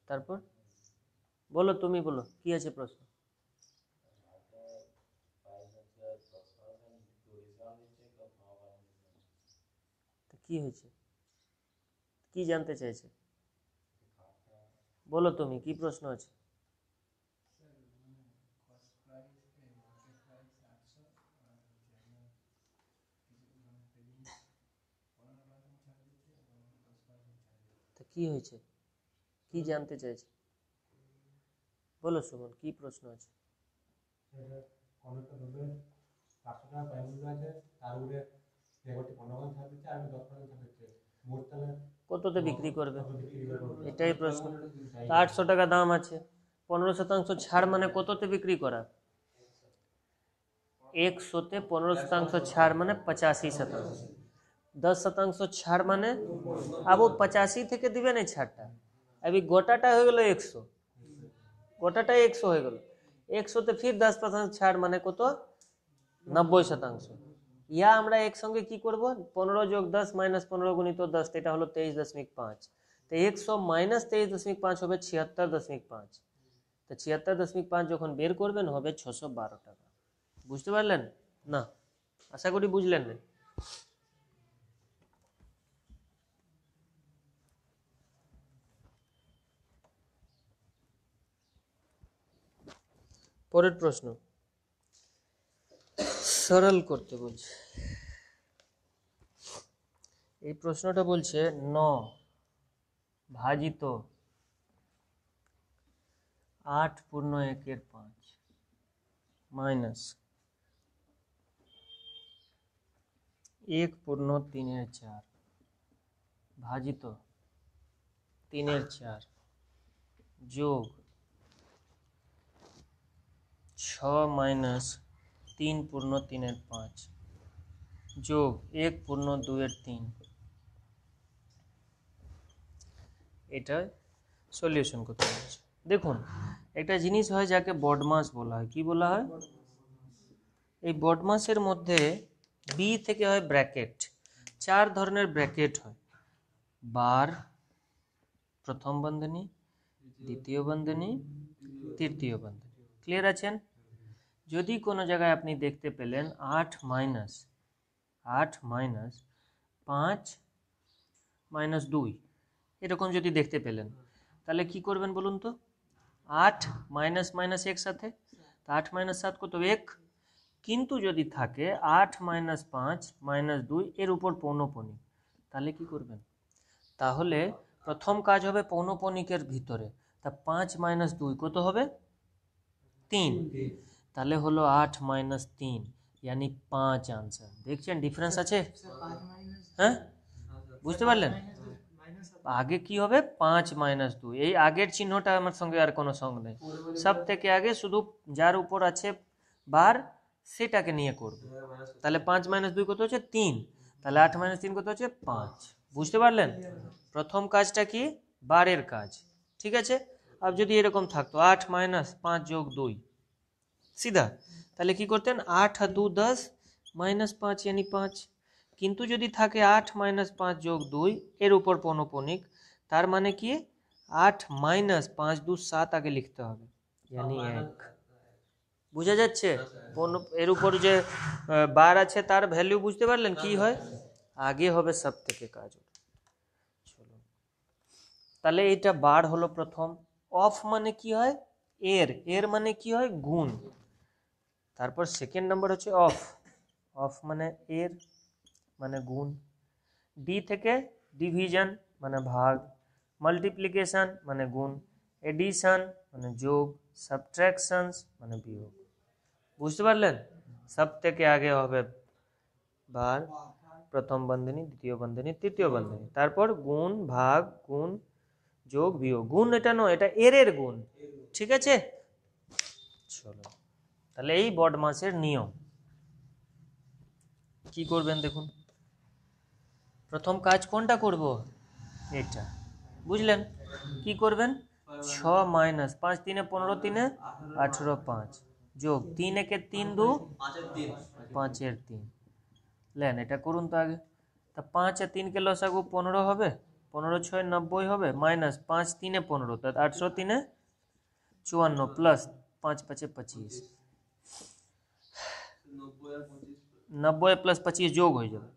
তারপর বলো, তুমি বলো কি আছে প্রশ্ন। কি হয়েছে, কি জানতে চাইছে বলো, তুমি কি প্রশ্ন আছে? তা কি হয়েছে, কি জানতে চাইছে বলো সুমন, কি প্রশ্ন আছে? কততে বিক্রি করবে, এটাই প্রশ্ন। 800 টাকা দাম আছে, 15% ছাড় মানে কততে বিক্রি করা, 100-তে 15% ছাড় মানে 85%, 10% ছাড় মানে अब वो 85 থেকে দিবে না ছাড়টা, अभी গোটাটা হয়ে গেল 100, গোটাটা 100 হয়ে গেল, 100-তে ফির 10% ছাড় মানে কত 90%। ইয়া আমরা একসঙ্গে কি করব 15 যোগ 10 মাইনাস 15 গুণিত 10, এটা হলো 23.5, তো 100 মাইনাস 23.5 হবে 76.5, তো 76.5 যখন বের করবেন হবে 612 টাকা। বুঝতে পারলেন না? আশা করি বুঝলেন না। পরের প্রশ্ন সরল করতে বলছে। এই প্রশ্নটা বলছে 9 ভাজিত 8 পূর্ণ 1 এর 5 মাইনাস 1 পূর্ণ 3 এর 4 ভাজিত 3 এর 4 যোগ 6 - 3 পূর্ণ 3 5 যোগ 1 পূর্ণ 2 3, এটা সলিউশন করতে হচ্ছে। দেখুন একটা জিনিস হয় যাকে বডমাস বলা হয়। কি বলা হয়? এই বডমাসের মধ্যে বি থেকে হয় ব্র্যাকেট। 4 ধরনের ব্র্যাকেট হয়। বার, প্রথম বন্ধনী, দ্বিতীয় বন্ধনী, তৃতীয় বন্ধনী। ক্লিয়ার আছেন? যদি কোনো জায়গায় আপনি দেখতে পেলেন 8 মাইনাস 5 - 2 এরকম যদি দেখতে পেলেন, তাহলে কি করবেন বলুন তো? 8 মাইনাস মাইনাস একসাথে, 8 - 7 কত? 1। কিন্তু যদি থাকে 8 - 5 - 2 এর উপর পৌনঃপুনিক, তাহলে কি করবেন? তাহলে প্রথম কাজ হবে পৌনঃপুনিকের ভিতরে। তা 5 - 2 কত হবে? 3। তাহলে হলো 8 - 3 यानी 5 आंसर। দেখছেন ডিফারেন্স আছে? হ্যাঁ, বুঝতে পারলেন? আগে কি হবে? 5 - 2। এই আগের চিহ্নটা আমার সঙ্গে আর কোনো সঙ্গ নেই। সব থেকে আগে শুধু যার উপর আছে বার সেটাকে নিয়ে করব। তাহলে 5 - 2 কত হচ্ছে? 3। তাহলে 8 - 3 কত হচ্ছে? 5। বুঝতে পারলেন? প্রথম কাজটা কি? বারের কাজ। ঠিক আছে। আর যদি এরকম থাকতো 8 - 5 যোগ 2 সিধা, তাহলে কি করতেন? 8 আর 2 10 -5 यानी 5। কিন্তু যদি থাকে 8 - 5 যোগ 2 এর উপর পৌনঃপুনিক, তার মানে কি 8 - 5 2 7 আগে লিখতে হবে, यानी 1। বুঝা যাচ্ছে? এর উপর যে বার আছে তার ভ্যালু বুঝতে পারলেন কি হয়? আগে হবে সব থেকে কাজ। চলো, তাহলে এটা বার হলো প্রথম। অফ মানে কি হয়? এর মানে কি হয়? গুণ। তারপর সেকেন্ড নাম্বার হচ্ছে অফ। অফ মানে এর মানে গুণ। ডি থেকে ডিভিশন মানে ভাগ, মাল্টিপ্লিকেশন মানে গুণ, এডিশন মানে যোগ, সাবট্রাকশনস মানে বিয়োগ। বুঝতে পারলেন? সব থেকে আগে হবে বার, প্রথম বন্ধনী, দ্বিতীয় বন্ধনী, তৃতীয় বন্ধনী, তারপর গুণ, ভাগ, গুণ, যোগ, বিয়োগ। গুণ এটা নয়, এটা এর গুণ। ঠিক আছে? চলো, তাহলে এই বডমাসের নিয়ম কি করবেন দেখুন। প্রথম কাজ কোনটা করব? এটা। বুঝলেন? কি করবেন? 6 মাইনাস 5 3 15 3 18 5 যোগ 3 1 3 2 5 3। লেন এটা করুন তো আগে। তা 5 আর 3 কে লসাগু 15 হবে, 15 6 90 হবে, মাইনাস 5 3 15, তা 800 3 54 প্লাস 5 5 25, 90 প্লাস 25 যোগ হয়ে যাবে,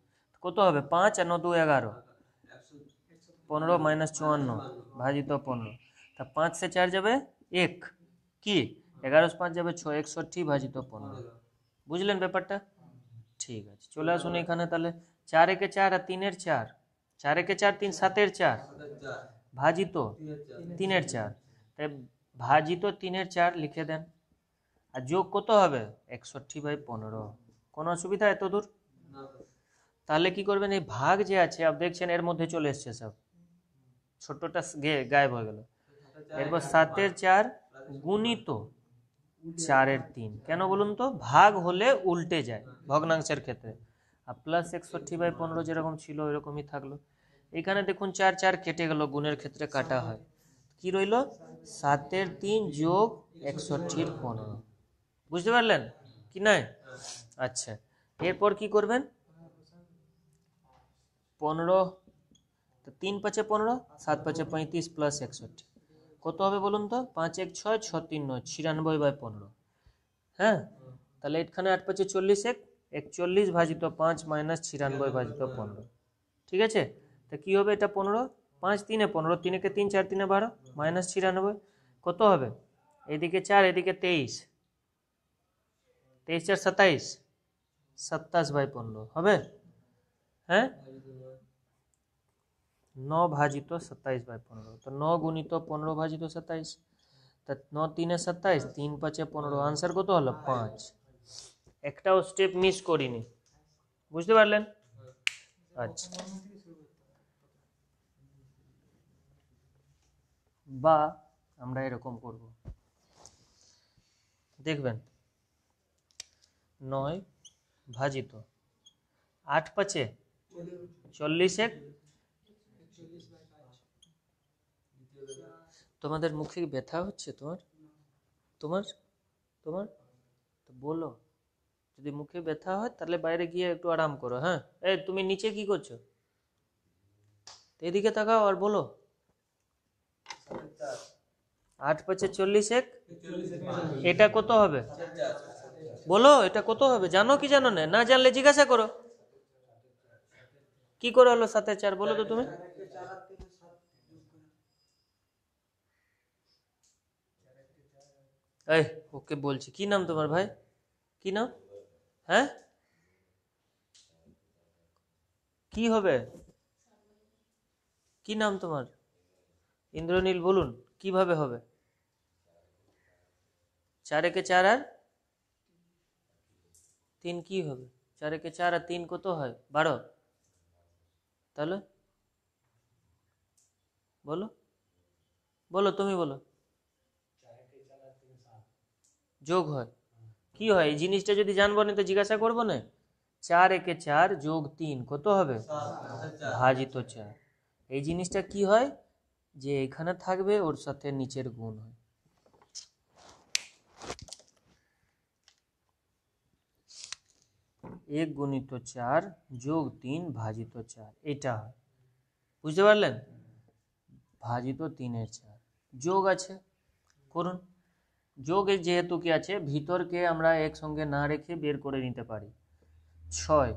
কত হবে? 5 আর 9 2 11, 15 মাইনাস 54 ভাজিত 15, তা 5 से 4 যাবে 1, কি 11 से 5 যাবে 6, 61 ভাজিত 15। বুঝলেন ব্যাপারটা? ঠিক আছে, চলে আসুন এখানে। তাহলে 4 একে 4 আর 3 এর 4, 4 একে 4 3 7 এর 4 ভাজিত 3 এর 4, তাই ভাজিত 3 এর 4 লিখে দেন। আর যোগ কত হবে? 61/15। কোনো অসুবিধা এত দূর? তাহলে কি করবেন? এই ভাগ যে আছে আপ দেখছেন এর মধ্যে চলে এসছে, সব ছোটটা গায়েব হয়ে গেল। এরপর 7 এর 4 গুণিত 4 এর 3। কেন বলুন তো? ভাগ হলে উল্টে যায় ভগ্নাংশের ক্ষেত্রে। আর প্লাস 61/15 যেরকম ছিল ওইরকমই থাকলো। এখানে দেখুন 4 4 কেটে গেল, গুণের ক্ষেত্রে কাটা হয়। কি রইল? 7 এর 3 যোগ 61/15। বুঝতে পারলেন কি নাই? আচ্ছা, এরপর কি করবেন? 15, 3 5 15, 7 5 35 প্লাস 61 কত হবে বলুন তো? 5 1 6 6 3 9 96/15। হ্যাঁ, তাহলে এখানে 8 5 40 41 ভাজিত 5 মাইনাস 96 ভাজিত 15। ঠিক আছে, তা কি হবে? এটা 15, 5 3 15, 3 কে 3 4 3 12 মাইনাস 96 কত হবে? এদিকে 4 এদিকে 23, 23 4 27, 27/15 হবে। হ্যাঁ, 9 ভাজিত 27/15, তো 9 গুণিত 15 ভাজিত 27, তা 9 3 27, 3 5 15, আনসার কত হলো? 5। একটাও স্টেপ মিস করিনি। বুঝতে পারলেন? আচ্ছা, বা আমরা এরকম করব, দেখবেন 9 ভাজিত 8 5 40 এক। তোমাদের মুখে ব্যথা হচ্ছে? তোমার তোমার তোমার তো বলো, যদি মুখে ব্যথা হয় তাহলে বাইরে গিয়ে একটু আরাম করো। হ্যাঁ, এই তুমি নিচে কি করছো? এদিকে তাকাও আর বলো। 8 5 40 এক, এটা কত হবে? বলো এটা কত হবে, জানো কি জানো না? না জানলে জিজ্ঞাসা করো। কি করে হলো 7 4? বলো তো তুমি। এই ওকে বলছি, কি নাম তোমার ভাই? কি নাম? হ্যাঁ, কি হবে? কি নাম তোমার? ইন্দ্রনীল, বলুন কিভাবে হবে? 4 একে 4 আর 3 কি হবে? 4 একে 4 আর 3 কত হয়? 12। তাহলে বলো, বলো তুমি বলো। যোগ হয়। কি হয় এই জিনিসটা যদি জানবো না তো জিজ্ঞাসা করবো না? 4 একে 4 যোগ 3 কত হবে? ভাজিত 4। এই জিনিসটা কি হয়, যে এখানে থাকবে ওর সাথে নিচের গুণ হয়। एक गुणित 4 যোগ 3 ভাজিত 4, এটা হয়। বুঝতে পারলেন? ভাজিত 3 এর 4 যোগ আছে, করুন। যোগ যেহেতু কি আছে, ভিতরকে আমরা একসঙ্গে না রেখে বের করে নিতে পারি। 6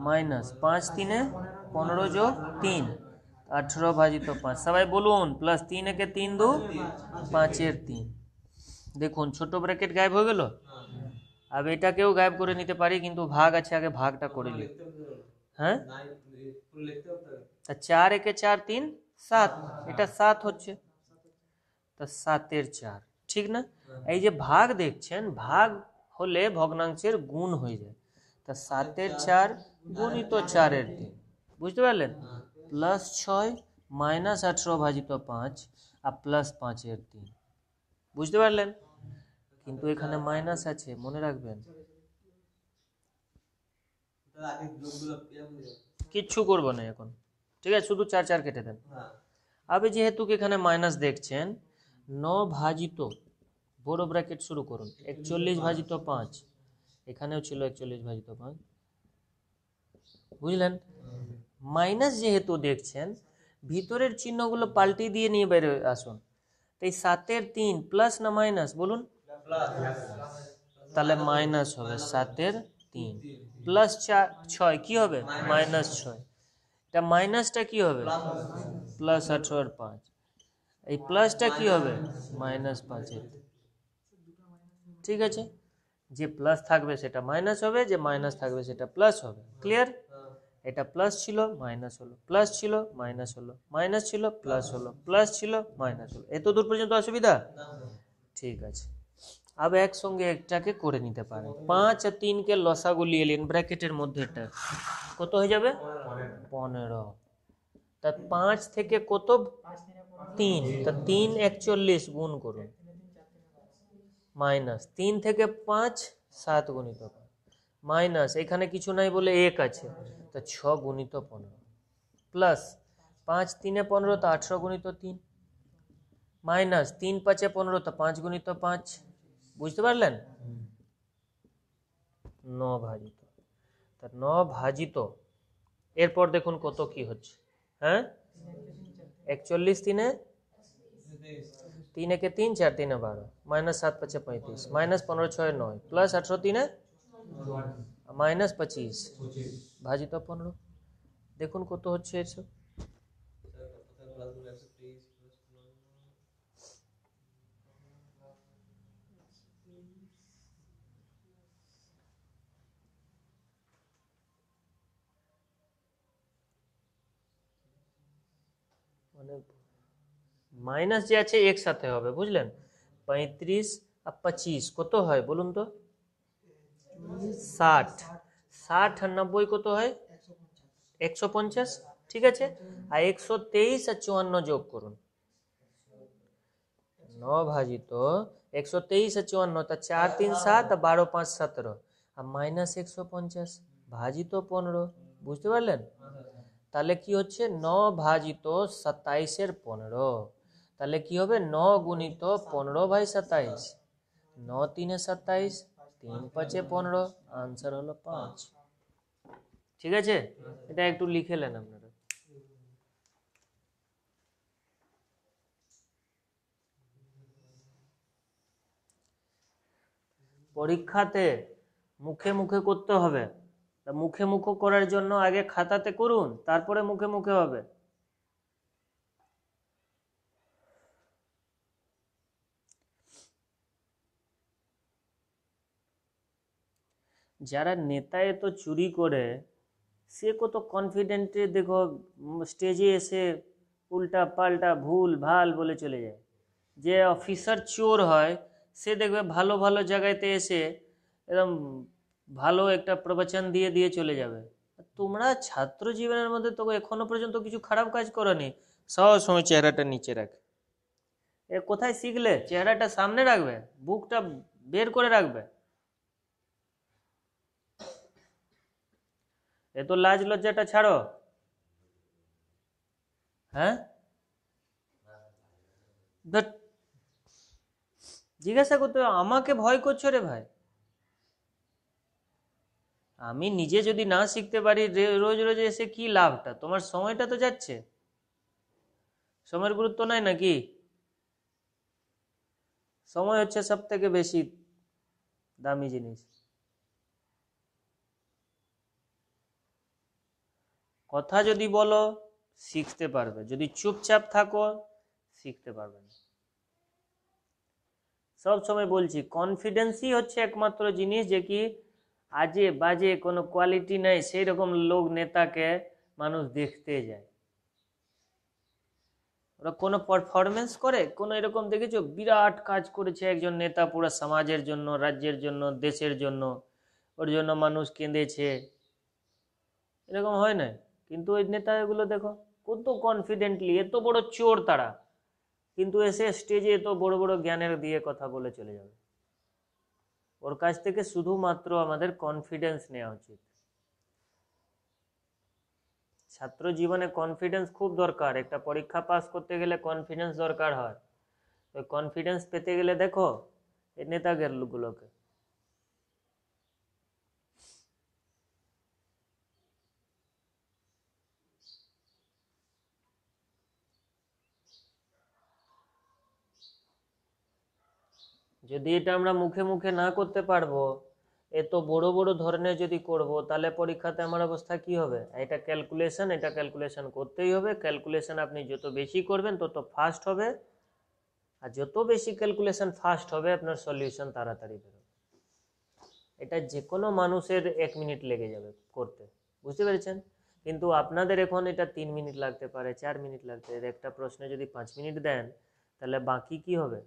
মাইনাস 5 3 15 যোগ 3 18 ভাজিত 5। সবাই বলুন প্লাস 3 একে 3 2 5 এর 3। দেখুন ছোট ব্র্যাকেট গায়েব হয়ে গেল। अब এটাকেও গায়েব করে নিতে পারি, কিন্তু ভাগ আছে, আগে ভাগটা করে নিই। হ্যাঁ, 4 একে 4 3 7, এটা 7 হচ্ছে, তা 7 এর 4, ঠিক না? এই যে ভাগ দেখছেন, ভাগ হলে ভগ্নাংশের গুণ হয়ে যায়। তা 7 এর 4 গুণিত 4 এর 3, বুঝতে পারলেন? প্লাস 6 মাইনাস 18 ভাজিত 5 আর প্লাস 5 এর 3, বুঝতে পারলেন? কিন্তু এখানে মাইনাস আছে, মনে রাখবেন। কিচ্ছু করবো না এখন, ঠিক আছে? শুধু 4 4 কেটে দেন। আবে যেহেতু এখানে মাইনাস দেখছেন, 9 ভাজিত বড় ব্র্যাকেট শুরু করুন 41 ভাজিত 5, এখানেও ছিল 41 ভাজিত 5, বুঝলেন? মাইনাস যেহেতু দেখছেন, ভিতরের চিহ্নগুলো পাল্টে দিয়ে নিয়ে বের আসুন। তাই 7 এর 3 প্লাস না মাইনাস, বলুন? তাহলে মাইনাস হবে 7 এর 3 প্লাস 6 কি হবে? মাইনাস 6। এটা মাইনাসটা কি হবে? প্লাস 18 এর 5। এই প্লাসটা কি হবে? মাইনাস 5 এর। ঠিক আছে, যে প্লাস থাকবে সেটা মাইনাস হবে, যে মাইনাস থাকবে সেটা প্লাস হবে। ক্লিয়ার? এটা প্লাস ছিল মাইনাস হলো, প্লাস ছিল মাইনাস হলো, মাইনাস ছিল প্লাস হলো, প্লাস ছিল মাইনাস হলো। এত দূর পর্যন্ত অসুবিধা? ঠিক আছে, अब একসঙ্গে একটাকে করে নিতে পারেন। 5 আর 3 কে লসাগু নিয়ে নিন ব্র্যাকেটের মধ্যে, এটা কত হয়ে যাবে? 15। তা 5 থেকে কত? 3, তা 3 41 গুণ করুন, মাইনাস 3 থেকে 5 7 গুণিত 5, মাইনাস এখানে কিছু নাই বলে 1 আছে, তা 6 গুণিত 15, প্লাস 5 3 15, তা 18 গুণিত 3, মাইনাস 3 5 15, তা 5 গুণিত 5, বুঝতে পারলেন? 9 ভাজিত, তা 9 ভাজিত, এরপর দেখুন কত কি হচ্ছে। হ্যাঁ, 41 3 3 একে 3 4 3 12, মাইনাস 7 5 35, মাইনাস 15 6 9, প্লাস 18 3 মাইনাস 25 ভাজিত 15। দেখুন কত হচ্ছে এসব। মানে মাইনাস যে আছে একসাথে হবে, বুঝলেন? 35 আর 25 কত হয় বলুন তো? 60। 60 আর 90 কত হয়? 150, ঠিক আছে? আর 123 আর 54 যোগ করুন। 9 ভাজিত 123 আর 54, তা 4 3 7 আর 12 5 17, আর -150 ভাজিত 15, বুঝতে পারলেন? তাহলে কি হচ্ছে 9 ভাজিত 27-এর 15, তাহলে কি হবে 9 গুণিত 15/27, 9 3 27, 3 5 15, আনসার হলো 5। ঠিক আছে, এটা একটু লিখে নেন আপনারা। পরীক্ষাতে মুখে মুখে করতে হবে, তা মুখে মুখে করার জন্য আগে খাতাতে করুন, তারপরে মুখে মুখে হবে। যারা নেতা এত চুরি করে সে কত কনফিডেন্টে দেখো স্টেজে এসে উল্টা পাল্টা ভুল ভাল বলে চলে যায়। যে অফিসার চোর হয় সে দেখবে ভালো ভালো জায়গাতে এসে একদম ভালো একটা প্রবচন দিয়ে দিয়ে চলে যাবে। তোমরা ছাত্র জীবনের মধ্যে তো এখনো পর্যন্ত কিছু খারাপ কাজ করোনি, সব সময় চেহারাটা নিচে রাখে। এ কোথায় শিখলে? চেহারাটা সামনে রাখবে, বুকটা বের করে রাখবে। এ তো লাজ লজ্জাটা ছাড়ো। হ্যাঁ, জিজ্ঞাসা করতে আমাকে ভয় করছো রে ভাই? আমি নিজে যদি না শিখতে পারি রোজ রোজ এসে কি লাভটা? তোমার সময়টা তো যাচ্ছে, সময়ের গুরুত্ব নাই নাকি? সময় হচ্ছে সব থেকে বেশি দামি জিনিস। কথা যদি বলো শিখতে পারবে, যদি চুপচাপ থাকো শিখতে পারবে না। সব সময় বলছি কনফিডেন্সই হচ্ছে একমাত্র জিনিস যে কি আজে বাজে কোনো কোয়ালিটি নাই সেই রকম লোক নেতাকে মানুষ দেখতে যায়। ওরা কোনো পারফরমেন্স করে, কোনো এরকম দেখেছো বিরাট কাজ করেছে একজন নেতা পুরো সমাজের জন্য, রাজ্যের জন্য, দেশের জন্য, ওর জন্য মানুষ কেঁদেছে, এরকম হয় না? কিন্তু ওই নেতাগুলো দেখো কত কনফিডেন্টলি, এত বড় চোর তারা, কিন্তু এসে স্টেজে এত বড় বড় জ্ঞানের দিয়ে কথা বলে চলে যাবে। ওর কাছ থেকে শুধুমাত্র আমাদের কনফিডেন্স নেওয়া উচিত। ছাত্র জীবনে কনফিডেন্স খুব দরকার। একটা পরীক্ষা পাস করতে গেলে কনফিডেন্স দরকার হয়। ওই কনফিডেন্স পেতে গেলে দেখো এই নেতাগুলোকে। যদি এটা আমরা মুখে মুখে না করতে পারবো, এত বড় বড় ধরনের যদি করব, তাহলে পরীক্ষাতে আমার অবস্থা কি হবে? এটা ক্যালকুলেশন করতেই হবে। ক্যালকুলেশন আপনি যত বেশি করবেন তত ফাস্ট হবে, আর যত বেশি ক্যালকুলেশন ফাস্ট হবে আপনার সলিউশন তাড়াতাড়ি বেরোবে। এটা যে কোনো মানুষের 1 মিনিট লেগে যাবে করতে, বুঝতে পেরেছেন? কিন্তু আপনাদের এখন এটা 3 মিনিট লাগতে পারে, 4 মিনিট লাগতে পারে। একটা প্রশ্নে যদি 5 মিনিট দেন তাহলে বাকি কি হবে?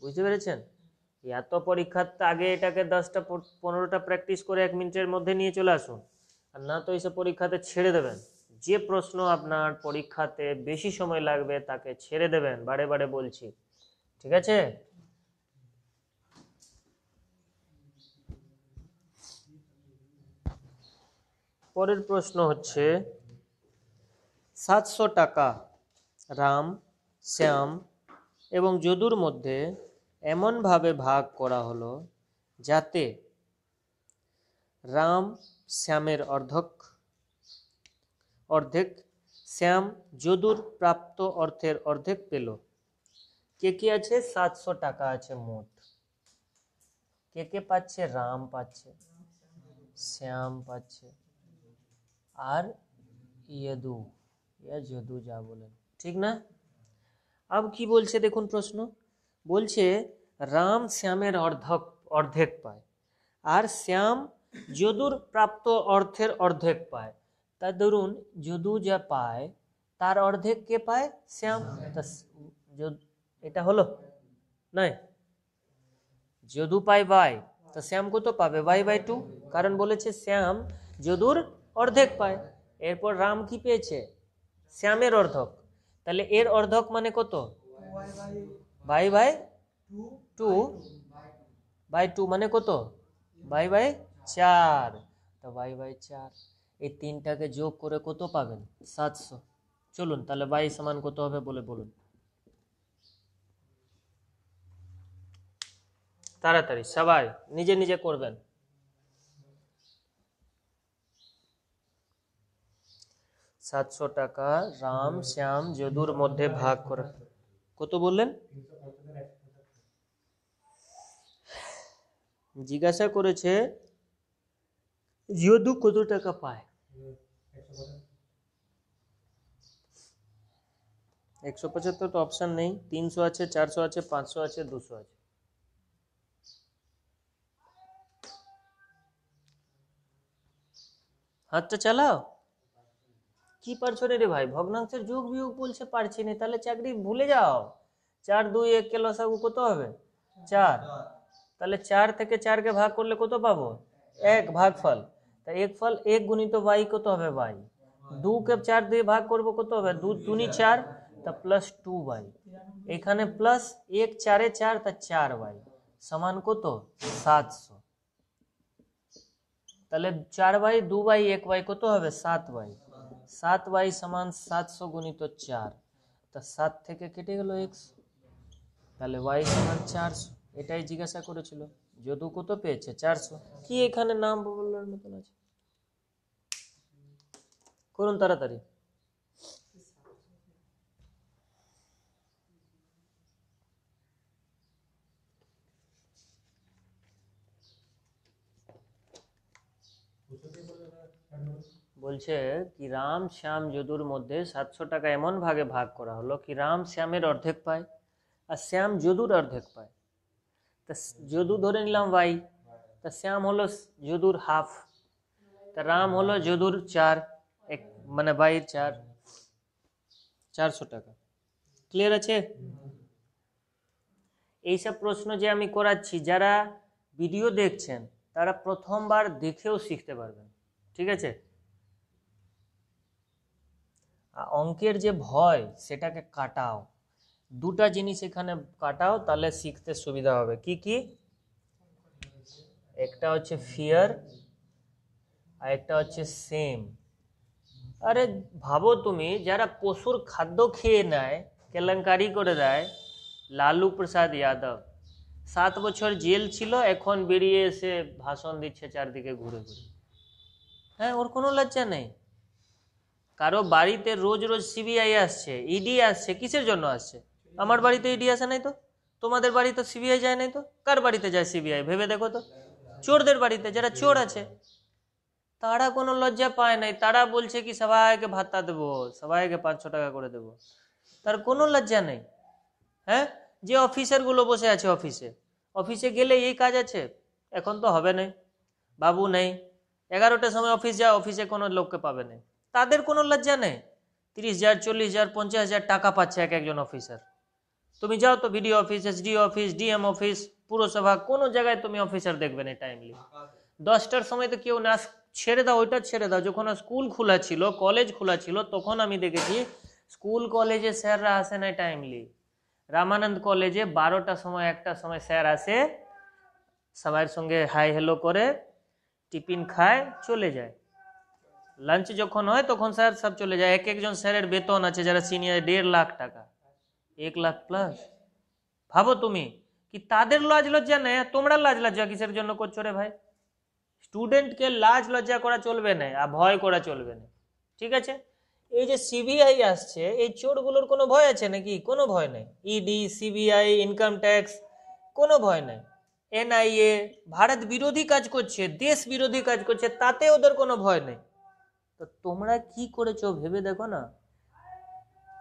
বুঝতে পেরেছেন? এত পরীক্ষার আগে এটাকে 10টা 15টা প্র্যাকটিস করে 1 মিনিটের মধ্যে নিয়ে চলে আসুন, আর না তো এসে পরীক্ষাতে ছেড়ে দেবেন। যে প্রশ্ন আপনার পরীক্ষাতে বেশি সময় লাগবে তাকে ছেড়ে দেবেন, বারে বারে বলছি, ঠিক আছে? পরের প্রশ্ন হচ্ছে 700 টাকা রাম, শ্যাম এবং যদুর মধ্যে এমনভাবে ভাগ করা হলো যাতে রাম শ্যামের অর্ধেক, শ্যাম যদুর প্রাপ্ত অর্থের অর্ধেক পেল। কে কে আছে? 700 টাকা আছে মোট। কে কে পাচ্ছে? রাম পাচ্ছে, শ্যাম পাচ্ছে, আর যদু যা বলেন, ঠিক না? আব কি বলছে দেখুন প্রশ্ন, বলছে রাম শ্যামের অর্ধেক পায়, আর শ্যাম যদুর প্রাপ্ত অর্থের অর্ধেক পায়। তা ধরুন যদু যা পায় তার অর্ধেক কে পায়? শ্যাম। এটা হলো নাই, যদু পায় বাই, তা শ্যাম কত পাবে? বাই 2, কারণ বলেছে শ্যাম যদুর অর্ধেক পায়। এরপর রাম কি পেয়েছে? শ্যামের অর্ধেক, তাহলে এর অর্ধেক মানে কত? বাই 2 মানে কত? বাই 4, তো y/4 এই তিনটাকে যোগ করে কত পাবেন? 700। চলুন তাহলে y সমান কত হবে বলে বলুন তাড়াতাড়ি, সবাই নিজে নিজে করবেন। 700 টাকা রাম শ্যাম যদুর মধ্যে ভাগ করা, কত বললেন? জিজ্ঞাসা করেছে যদু কত টাকা পায়। 175 তো অপশন নেই, 300 আছে, 400 আছে, 500 আছে, 200 আছে। হাতটা চালাও। কি পারছো রে ভাই? ভগ্নাংশের যোগ বিয়োগ বলছে পারছি না, তাহলে চাকরি ভুলে যাও। 4 2 1 কে লসাগু কত হবে? 4। তাহলে 4 থেকে 4 কে ভাগ করলে কত পাবো? 1 ভাগফল। তা 1 ফল 1 গুণিত y কত হবে? y। 2 কে 4 দিয়ে ভাগ করব কত হবে? 2 2 4, তা প্লাস 2y। এখানে প্লাস 1 4 এ 4, তা 4y সমান কত? 700। তাহলে 4y 2y 1y কত হবে? 7y। 7y সমান 700 গুণিত 4, তা 7 থেকে কেটে গেল x, তাহলে y সমান 400। এটাই জিজ্ঞাসা করেছিল। যদু কত পেয়েছে? 400। কি এখানে নাম বলার মতন আছে? করুন তাড়াতাড়ি। বলছে কি রাম শ্যাম যদুর মধ্যে 700 টাকা এমন ভাগে ভাগ করা হলো কি রাম শ্যামের অর্ধেক পায় আর শ্যাম যদুর অর্ধেক পায়। তা যদু ধরে নিলাম y, তা শ্যাম হলো যদুর হাফ, তা রাম হলো যদুর 4, মানে y 4, 400 টাকা। ক্লিয়ার আছে? এইসব প্রশ্ন যে আমি করাচ্ছি, যারা ভিডিও দেখছেন তারা প্রথমবার দেখেও শিখতে পারবেন, ঠিক আছে? অঙ্কের যে ভয় সেটাকে কাটাও, দুটা জিনিস এখানে কাটাও, তাহলে শিখতে সুবিধা হবে। কি কি? একটা হচ্ছে ফিয়ার আর একটা হচ্ছে সেম। আরে ভাবো তুমি, যারা পশুর খাদ্য খেয়ে নেয়, কেলেঙ্কারি করে দেয়, লালু প্রসাদ যাদব 7 বছর জেল ছিল, এখন বেরিয়ে এসে ভাষণ দিচ্ছে চারদিকে ঘুরে ঘুরে। হ্যাঁ, ওর কোনো লজ্জা নেই। কারো বাড়িতে রোজ রোজ সিবিআই আসছে, ইডি আসছে, কিসের জন্য আসছে? আমার বাড়িতে ইডি আসে নাই তো, তোমাদের বাড়িতে সিবিআই যায় নাই তো, কার বাড়িতে যায় সিবিআই ভেবে দেখো তো? চোরদের বাড়িতে, যারা চোর আছে তারা কোনো লজ্জা পায় নাই, তারা বলছে কি সবাইকে ভাতা দেবো, সবাইকে 500 টাকা করে দেবো, তার কোনো লজ্জা নেই। হ্যাঁ, যে অফিসার গুলো বসে আছে অফিসে, অফিসে গেলে এই কাজ আছে, এখন তো হবে না, বাবু নেই, 11টার সময় অফিস যায়, অফিসে কোনো লোককে পাবে না, তাদের কোনো লজ্জা নেই। 30,000 40,000 50,000 টাকা পাচ্ছে এক একজন অফিসার। তুমি যাও তো video office, SDO office, DM office, পুরসভা, কোনো জায়গায় তুমি অফিসার দেখবে না টাইমলি। 10টার সময় তো কেউ না, ছেড়ে দাও, ওইটা ছেড়ে দাও, যখন স্কুল খোলা ছিল, কলেজ খোলা ছিল, তখন আমি দেখেছি স্কুল কলেজে স্যাররা আসে না টাইমলি। রামানন্দ কলেজে 12টার সময় 1টার সময় স্যার আসে, সবার সঙ্গে হাই হেলো করে, টিফিন খায়, চলে যায়। লাঞ্চ যখন হয় তখন স্যার সব চলে যায়। এক একজন স্যারের বেতন আছে যারা সিনিয়র 1.5 লাখ টাকা, 1 লাখ প্লাস। ভাবো তুমি, কি তাদের লাজ লজ্জা নেই? তোমরা লাজ লজ্জা কিসের জন্য করছো রে ভাই? স্টুডেন্টকে লাজ লজ্জা করা চলবে না আর ভয় করা চলবে না, ঠিক আছে? এই যে সিবিআই আসছে, এই চোরগুলোর কোনো ভয় আছে নাকি? কোনো ভয় নেই। ইডি, সিবিআই, ইনকাম ট্যাক্স, কোনো ভয় নেই। এনআইএ ভারত বিরোধী কাজ করছে, দেশ বিরোধী কাজ করছে, তাতে ওদের কোনো ভয় নেই। তো তোমরা কি করেছো ভেবে দেখো না,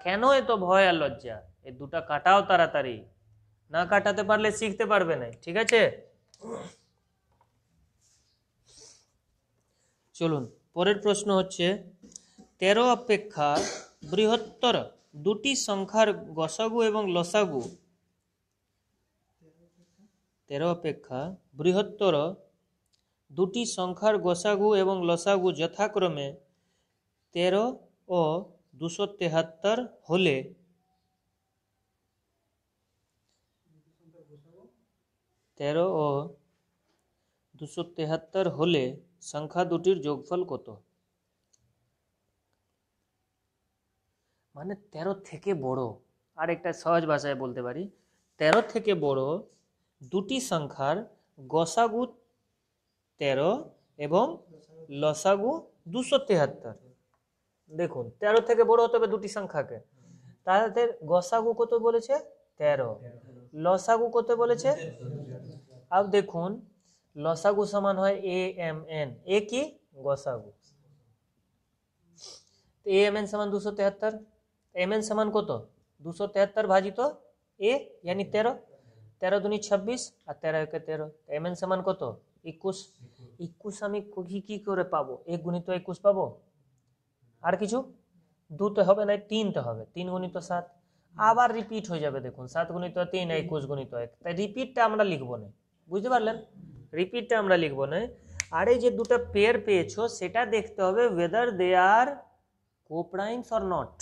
কেন এত ভয় আর লজ্জা? এই দুটা কাটাও তাড়াতাড়ি, না কাটাতে পারলে শিখতে পারবে না, ঠিক আছে? চলুন পরের প্রশ্ন হচ্ছে 13 অপেক্ষা বৃহত্তর দুটি সংখ্যার গসাগু এবং লসাগু, 13 অপেক্ষা বৃহত্তর দুটি সংখ্যার গসাগু এবং লসাগু যথাক্রমে 13 ও 273 হলে 13 ও 273 হলে সংখ্যা দুটির যোগফল কত? মানে 13 থেকে বড়, আর একটা সহজ ভাষায় বলতে পারি 13 থেকে বড় দুটি সংখ্যার গসাগু 13 এবং লসাগু 273। দেখুন 13 থেকে বড় হতে হবে দুটি সংখ্যাকে, তাদের গসাগু কত বলেছে 13, লসাগু কত বলেছে। अब দেখুন লসাগু সমান হয় AMN, এ কি গসাগু, AMN समान 273, MN समान কত 273 ভাজিত A यानी 13, 13 दूनी 26 আর 13 একে 13, MN সমান কত 21। 21 আমি কি করে পাবো, 1 গুণিত 21 পাবো, আর কিছু 2 তো হবে না, 3 তো হবে, 3 গুণিত 7 আবার রিপিট হয়ে যাবে। দেখুন 7 গুণিত 3 21 গুণিত 1, তাই রিপিটটা আমরা লিখবো না, বুঝতে পারলেন, রিপিটটা আমরা লিখবো না। আর এই যে দুটো পেয়ার পেয়েছো সেটা দেখতে হবে whether they are co-primes or not।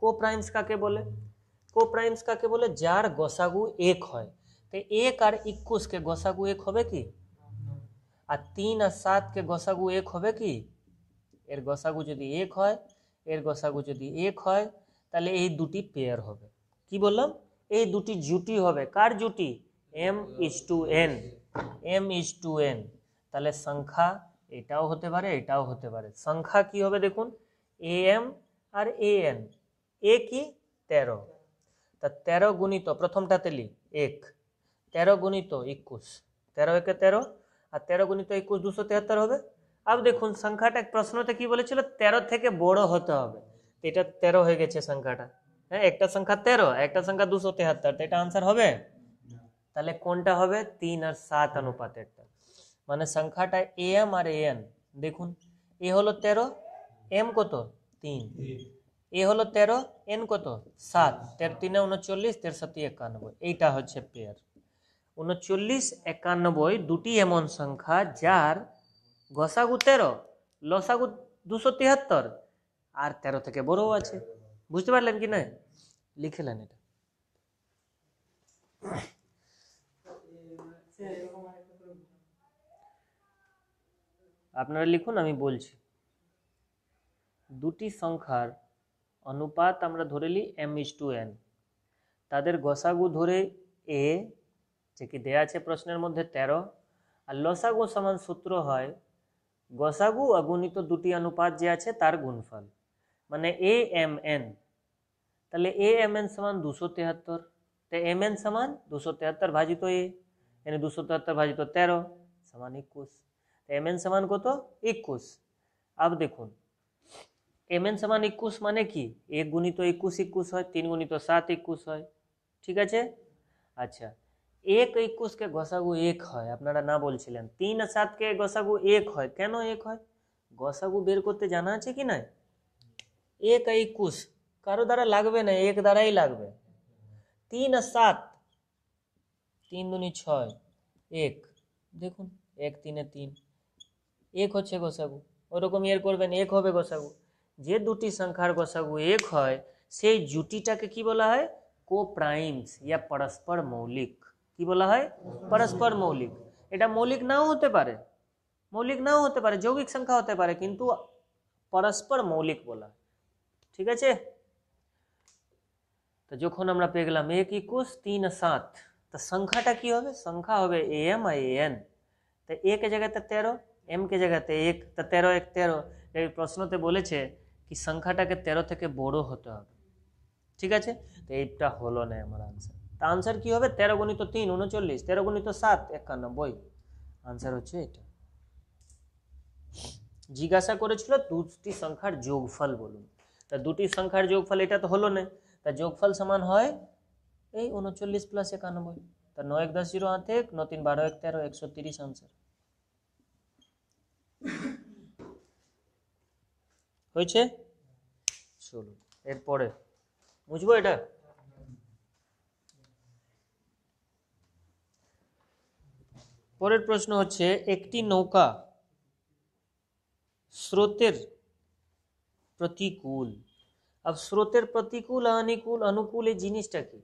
co-primes কাকে বলে, co-primes কাকে বলে যার গসাগু 1 হয়, তো 1 আর 21 के গসাগু 1 হবে কি, আর 3 আর 7 के গসাগু 1 হবে কি, এর গসাগু যদি 1 হয়, এর গসাগু যদি 1 হয়, তাহলে এই দুটি পেয়ার হবে। কি বললাম, এই দুটি জুটি হবে, কার জুটি m:n, m:n। তাহলে সংখ্যা এটাও হতে পারে এটাও হতে পারে। সংখ্যা কি হবে দেখুন am আর an, a কি 13, তা 13 গুণিত প্রথমটাতে লি 1, 13 গুণিত 21, 13 একে 13 আর 13 গুণিত 21 273 হবে। अब দেখুন সংখ্যাটা প্রশ্নতে কি বলেছিল 13 থেকে বড় হতে হবে, এটা 13 হয়ে গেছে সংখ্যাটা, হ্যাঁ একটা সংখ্যা 13 একটা সংখ্যা 273, তো এটা आंसर হবে। তাহলে কোনটা হবে 3 আর 7 অনুপাতেরটা, মানে সংখ্যাটা am আর an। দেখুন a হলো 13, m কত 3, a হলো 13, n কত 7, 13 3 39, 13 7 91, এইটা হচ্ছে পেয়ার। 39 91 দুটি এমন সংখ্যা যার গসাগু 13, লসাগু 273 আর 13 থেকে বড়ও আছে। বুঝতে পারলেন কি না, লিখেলেন এটা। আপনারা লিখুন, আমি বলছি। দুটি সংখ্যার অনুপাত আমরা ধরে নিই m:n, তাদের গসাগু ধরে a, যে কি দেয়া আছে প্রশ্নের মধ্যে 13, আর লসাগু সমান সূত্র হয় গসাগু অগুণিত দুটি অনুপাত যে আছে তার গুণফল, মানে amn। তাহলে amn সমান 273, তো mn সমান 273 ভাজিত a, यानी 273 ভাজিত 13 সমান 21, তো mn সমান কত 21। अब দেখুন mn সমান 21 মানে কি 1 গুণিত 21 21 হয়, 3 গুণিত 7 21 হয়, ঠিক আছে। আচ্ছা 1 21 के গসাগু 1 হয়, আপনারা না বলছিলেন 3 আর 7 के গসাগু 1 হয়, কেন 1 হয় গসাগু বের করতে জানা আছে কি না। 1 আর 21 কারো দ্বারা লাগবে না, 1 দ্বারাই লাগবে। 3 আর 7, 3 দুনি 6, 1, দেখুন 1 3 3, 1 হচ্ছে গসাগু, ওরকম এর করবেন 1 হবে গসাগু। যে দুটি সংখ্যার গসাগু 1 হয় সেই জুটিটাকে কি বলা হয় কোপ্রাইমস या परस्पर মৌলিক। কি বলা হয় परस्पर মৌলিক। এটা মৌলিক নাও হতে পারে, মৌলিক নাও হতে পারে, যৌগিক সংখ্যা হতে পারে, কিন্তু परस्पर মৌলিক বলা, ঠিক আছে। তো যখন আমরা পেয়ে গেলাম 1 21 3 7, তো সংখ্যাটা কি হবে, সংখ্যা হবে am আর an। তো a के जगह 13, m के जगह 1, তো 13 1 13। এই প্রশ্নতে বলেছে কি সংখ্যাটাকে 13 থেকে বড় হতে হবে, ঠিক আছে। তো এইটা হলো না আমার आंसर। তো आंसर কি হবে 13 গুণিত 3 39, 13 গুণিত 7 91, आंसर হচ্ছে এটা। জিজ্ঞাসা করেছিল দুটি সংখ্যার যোগফল বলুন, তা দুটি সংখ্যার যোগফল এটা তো হলো না, তা যোগফল সমান হয় এই 39 প্লাস 91, তা 9 1 10 0 8 1 9 3 12 1 13 130 आंसर হয়েছে। চলো এরপরে বুঝবো এটা। পরের প্রশ্ন হচ্ছে একটি নৌকা স্রোতের প্রতিকূল। अब স্রোতের প্রতিকূল অনুকূল অনুকূল এই জিনিসটা কি,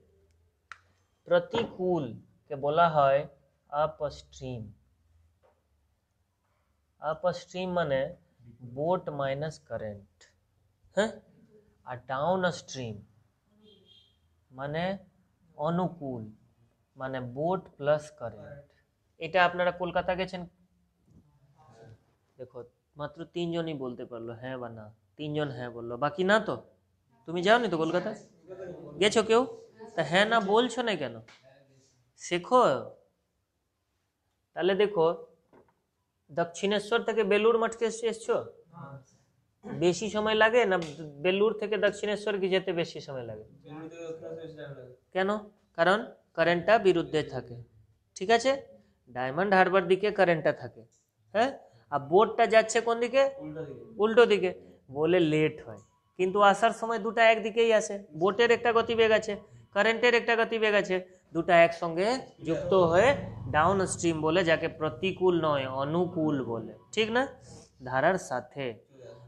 প্রতিকূল কে বলা হয় আপস্ট্রিম, अपस्ट्रीम माने बोट माइनस কারেন্ট, হ্যাঁ, আর ডাউন স্ট্রিম মানে অনুকূল মানে বোট প্লাস কারেন্ট। এটা আপনারা কলকাতা গেছেন, দেখো মাত্র তিনজনই বলতে পারলো হ্যাঁ বা না, তিনজন হ্যাঁ বললো, বাকি না। তো তুমি যাওনি তো কলকাতা, গেছো কেউ? তা হ্যাঁ না বলছো না কেন? শেখো। তাহলে দেখো দক্ষিণেশ্বর থেকে বেলুর মঠকে এসছো, বেশি সময় লাগে না বেলুর থেকে দক্ষিণেশ্বর কি যেতে বেশি সময় লাগে? কেন? কারণ কারেন্টটা বিরুদ্ধে থাকে, ঠিক আছে, ডায়মন্ড হারবার দিকে কারেন্টটা থাকে, হ্যাঁ, আর বোটটা যাচ্ছে কোন দিকে? উল্টো দিকে, বলে লেট হয়। কিন্তু আসার সময় দুটা একদিকেই আসে, বোটের একটা গতিবেগ আছে, কারেন্টের একটা গতিবেগ আছে, দুটা একসঙ্গে যুক্ত হয়ে ডাউন স্ট্রিম বলে, যাকে প্রতিকূল নয় অনুকূল বলে, ঠিক না, ধারার সাথে।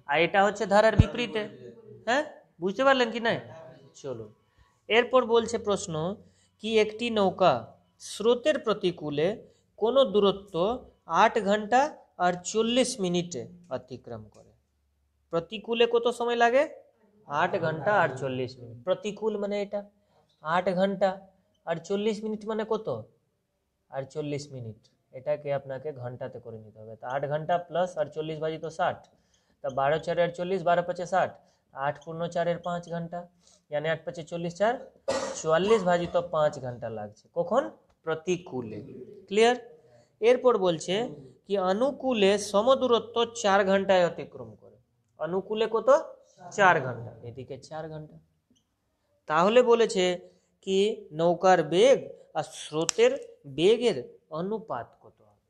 আর এটা হচ্ছে ধারার বিপরীতে, হ্যাঁ, বুঝতে পারলেন কি না? চলো এরপর বলছে প্রশ্ন কি একটি নৌকা স্রোতের প্রতিকূলে কোনো দূরত্ব 8 ঘন্টা আর 40 মিনিটে অতিক্রম করে। প্রতিকূলে কত সময় লাগে? 8 ঘন্টা আর 40 মিনিট। প্রতিকূল মানে এটা 8 ঘন্টা আর 40 মিনিট মানে কত? আর 40 মিনিট, এটাকে আপনাকে ঘন্টাতে করে নিতে হবে। তো 8 ঘন্টা প্লাস আর 40 ভাজিত 60, তা 12 4 আর 40, 12 5 60, 8 পূর্ণ 4 এর 5 ঘন্টা, यानी 8 5 40 4 44 ভাজিত 5 ঘন্টা লাগছে কখন? প্রতিকূলে। ক্লিয়ার? এরপর বলছে কি অনুকূলে সমদূরত্ব 4 ঘন্টায় অতিক্রম করে। অনুকূলে কত? 4 ঘন্টা, এদিকে 4 ঘন্টা। তাহলে বলেছে কি নৌকার বেগ আর স্রোতের বেগের অনুপাত কত হবে।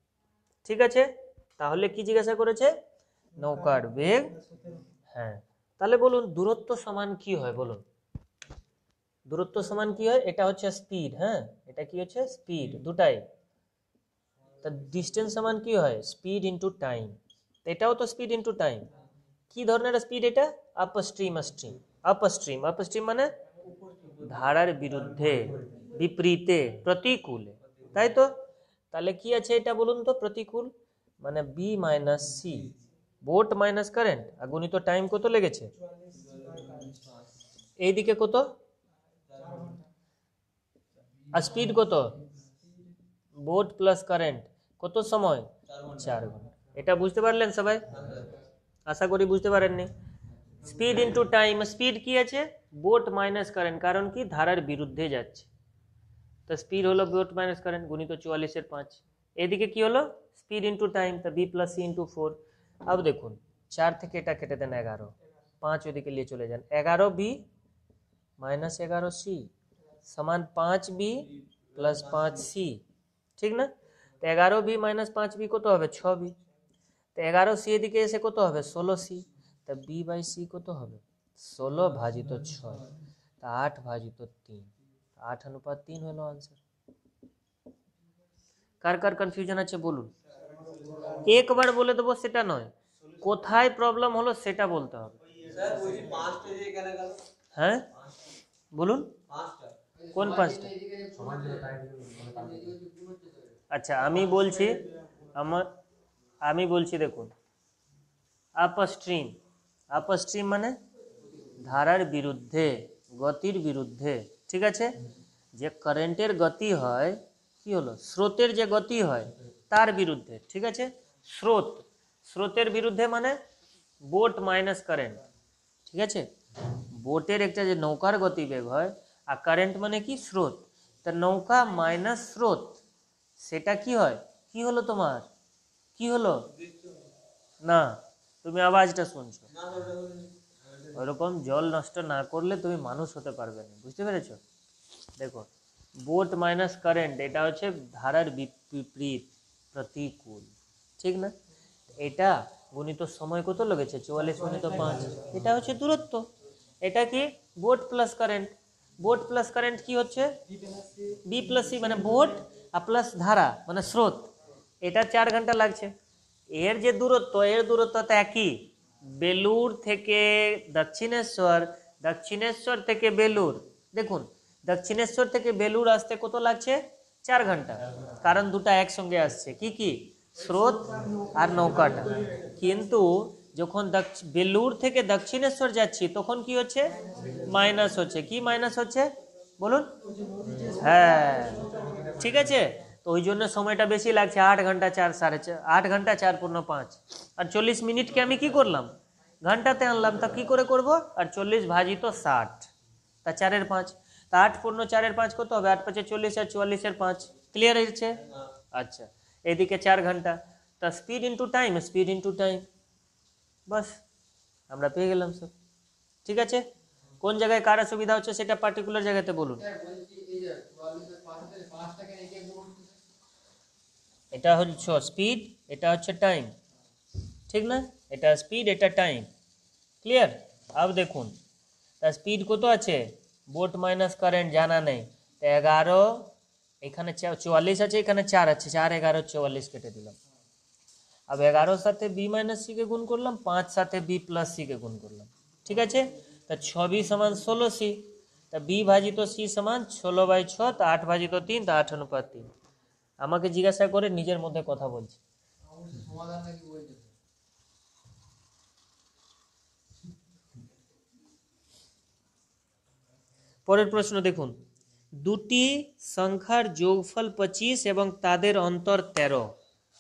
ঠিক আছে, তাহলে কি জিজ্ঞাসা করেছে? নৌকার বেগ, হ্যাঁ, তাহলে বলুন দূরত্ব সমান কি হয় বলুন? দূরত্ব সমান কি হয়? এটা হচ্ছে স্পিড, হ্যাঁ, এটা কি হচ্ছে? স্পিড, দুটাই। তা ডিস্টেন্স সমান কি হয়? Speed into time. এটাও তো স্পিড ইনটু টাইম। কি ধরনের স্পিড এটা? আপস্ট্রিম স্ট্রিম, আপস্ট্রিম, আপস্ট্রিম মানে ধারার বিরুদ্ধে, বিপরীতে, প্রতিকূলে, তাই তো। তাহলে কি আছে এটা বলুন তো? প্রতিকূল মানে B minus C, boat minus current, আর গুণিত টাইম কত লেগেছে? এইদিকে কত? আর স্পিড কত? বোট প্লাস কারেন্ট, কত সময়? 4 ঘন্টা। এটা বুঝতে পারলেন সবাই? আশা করি বুঝতে পারেননি। স্পিড ইনটু টাইম, স্পিড কি আছে? বোট মাইনাস কারেন্ট, কারণ কি ধারার বিরুদ্ধে যাচ্ছে, তো স্পিড হলো বোট মাইনাস কারেন্ট গুণিত 44 এর 5। এদিকে কি হলো? স্পিড ইনটু টাইম, তো বি প্লাস সি ইনটু 4। अब দেখুন 4 থেকে এটা কেটে দেন 11, 5 ওদিকে নিয়ে চলে যান, 11 বি মাইনাস 11 সি সমান 5 বি প্লাস 5 সি, ঠিক না। তো 11 বি মাইনাস 5 বি কত হবে? 6 বি। তো 11 সি এদিকে এসে কত হবে? 16 সি। তা বি বাই সি কত হবে? 16 ভাজিত 6, তা 8 ভাজিত 3, 8:3 হলো आंसर। কার কার কনফিউশন আছে বলুন? একবার বলে দেবো সেটা নয়, কোথায় প্রবলেম হলো সেটা বলতে হবে। হ্যাঁ বলুন, কোন 5টা? আচ্ছা আমি বলছি দেখুন, আপস্ট্রিম, আপস্ট্রিম মানে ধারার বিরুদ্ধে, গতির বিরুদ্ধে, ঠিক আছে। যে কারেন্টের গতি হয় কি হলো? স্রোতের যে গতি হয় তার বিরুদ্ধে, ঠিক আছে। স্রোত, স্রোতের বিরুদ্ধে মানে বোট মাইনাস কারেন্ট, ঠিক আছে। বোটের একটা যে নৌকার গতিবেগ হয়, আর কারেন্ট মানে কি? স্রোত। তা নৌকা মাইনাস স্রোত, সেটা কি হয়? কি হলো তোমার? কি হলো? না, তুমি আওয়াজটা শুনছো, ওরকম জল নষ্ট না করলে তুমি মানুষ হতে পারবে না, বুঝতে পেরেছো? দেখো বোট মাইনাস কারেন্ট, এটা হচ্ছে ধারার বিপরীত, প্রতিকূল, ঠিক না। এটা গুণিত সময় কত লেগেছে? 44 গুণিত 5, এটা হচ্ছে দূরত্ব। এটা কি? Boat plus current. Boat plus current কি হচ্ছে? বি প্লাস সি মানে বোট আর প্লাস ধারা মানে স্রোত, এটা 4 ঘন্টা লাগছে। এর যে দূরত্ব, এর দূরত্ব তো একই, বেলুর থেকে দক্ষিণেশ্বর, দক্ষিণেশ্বর থেকে বেলুর। দেখুন দক্ষিণেশ্বর থেকে বেলুর আসতে কত লাগছে? 4 ঘন্টা, কারণ দুটা একসঙ্গে আসছে। কি কি? স্রোত আর নৌকাটা। কিন্তু যখন বেলুর থেকে দক্ষিণেশ্বর যাচ্ছি তখন কি হচ্ছে, মাইনাস হচ্ছে। কি মাইনাস হচ্ছে বলুন? হ্যাঁ, ঠিক আছে। তো ওই জন্য সময়টা বেশি লাগছে, 8 ঘন্টা 4 সাড়ে 8 ঘন্টা 4 পূর্ণ 5, আর 40 মিনিটকে আমি কি করলাম, ঘন্টাতে আনলাম। তা কি করে করব, আর 40 ভাজিত 60, তা 4 এর 5, তা 8 পূর্ণ 4 এর 5 কত হবে, 8 5 40, আর 44 এর 5। ক্লিয়ার হয়েছে? আচ্ছা, এদিকে 4 ঘন্টা, তা speed into time, speed into time, বাস আমরা পেয়ে গেলাম সব। ঠিক আছে, কোন জায়গায় কার অসুবিধা হচ্ছে সেটা পার্টিকুলার জায়গাতে বলুন। এটা হচ্ছে স্পিড, এটা হচ্ছে টাইম, ঠিক না? এটা স্পিড, এটা টাইম। ক্লিয়ার? अब দেখুন, তা স্পিড কত আছে, বোট মাইনাস কারেন্ট জানা নেই, তো 11, এখানে 44 আছে, এখানে 4 আছে, 4 11 44 কেটে দিলাম। अब 11 সাথে বি মাইনাস সি কে গুণ করলাম, 5 সাথে বি প্লাস সি কে গুণ করলাম। ঠিক আছে, তা 6b সমান 16c, তা বি ভাজিত সি সমান 16/6, তা 8 ভাজিত 3, তা 8:3। আমাকে জিজ্ঞাসা করে নিজের মধ্যে কথা বলছে। পরের প্রশ্ন দেখুন, দুটি সংখ্যার যোগফল 25 এবং তাদের অন্তর 13।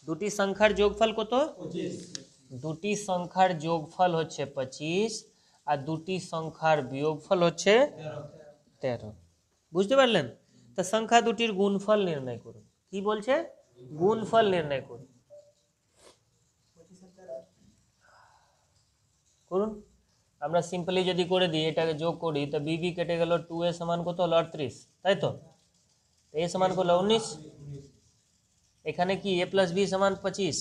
দুটি সংখ্যার যোগফল কত? 25। দুটি সংখ্যার যোগফল হচ্ছে 25 আর দুটি সংখ্যার বিয়োগফল হচ্ছে 13। বুঝতে পারলেন? তা সংখ্যা দুটির গুণফল নির্ণয় করুন। কি বলছে? গুণফল নির্ণয় করুন। করুন, আমরা সিম্পলি যদি করে দিই, এটাকে যোগ করি, তো বিবি কেটে গেল, 2a সমান কত হলো 38, তাই তো? এ সমান কত 19, এখানে কি a প্লাস বি সমান 25,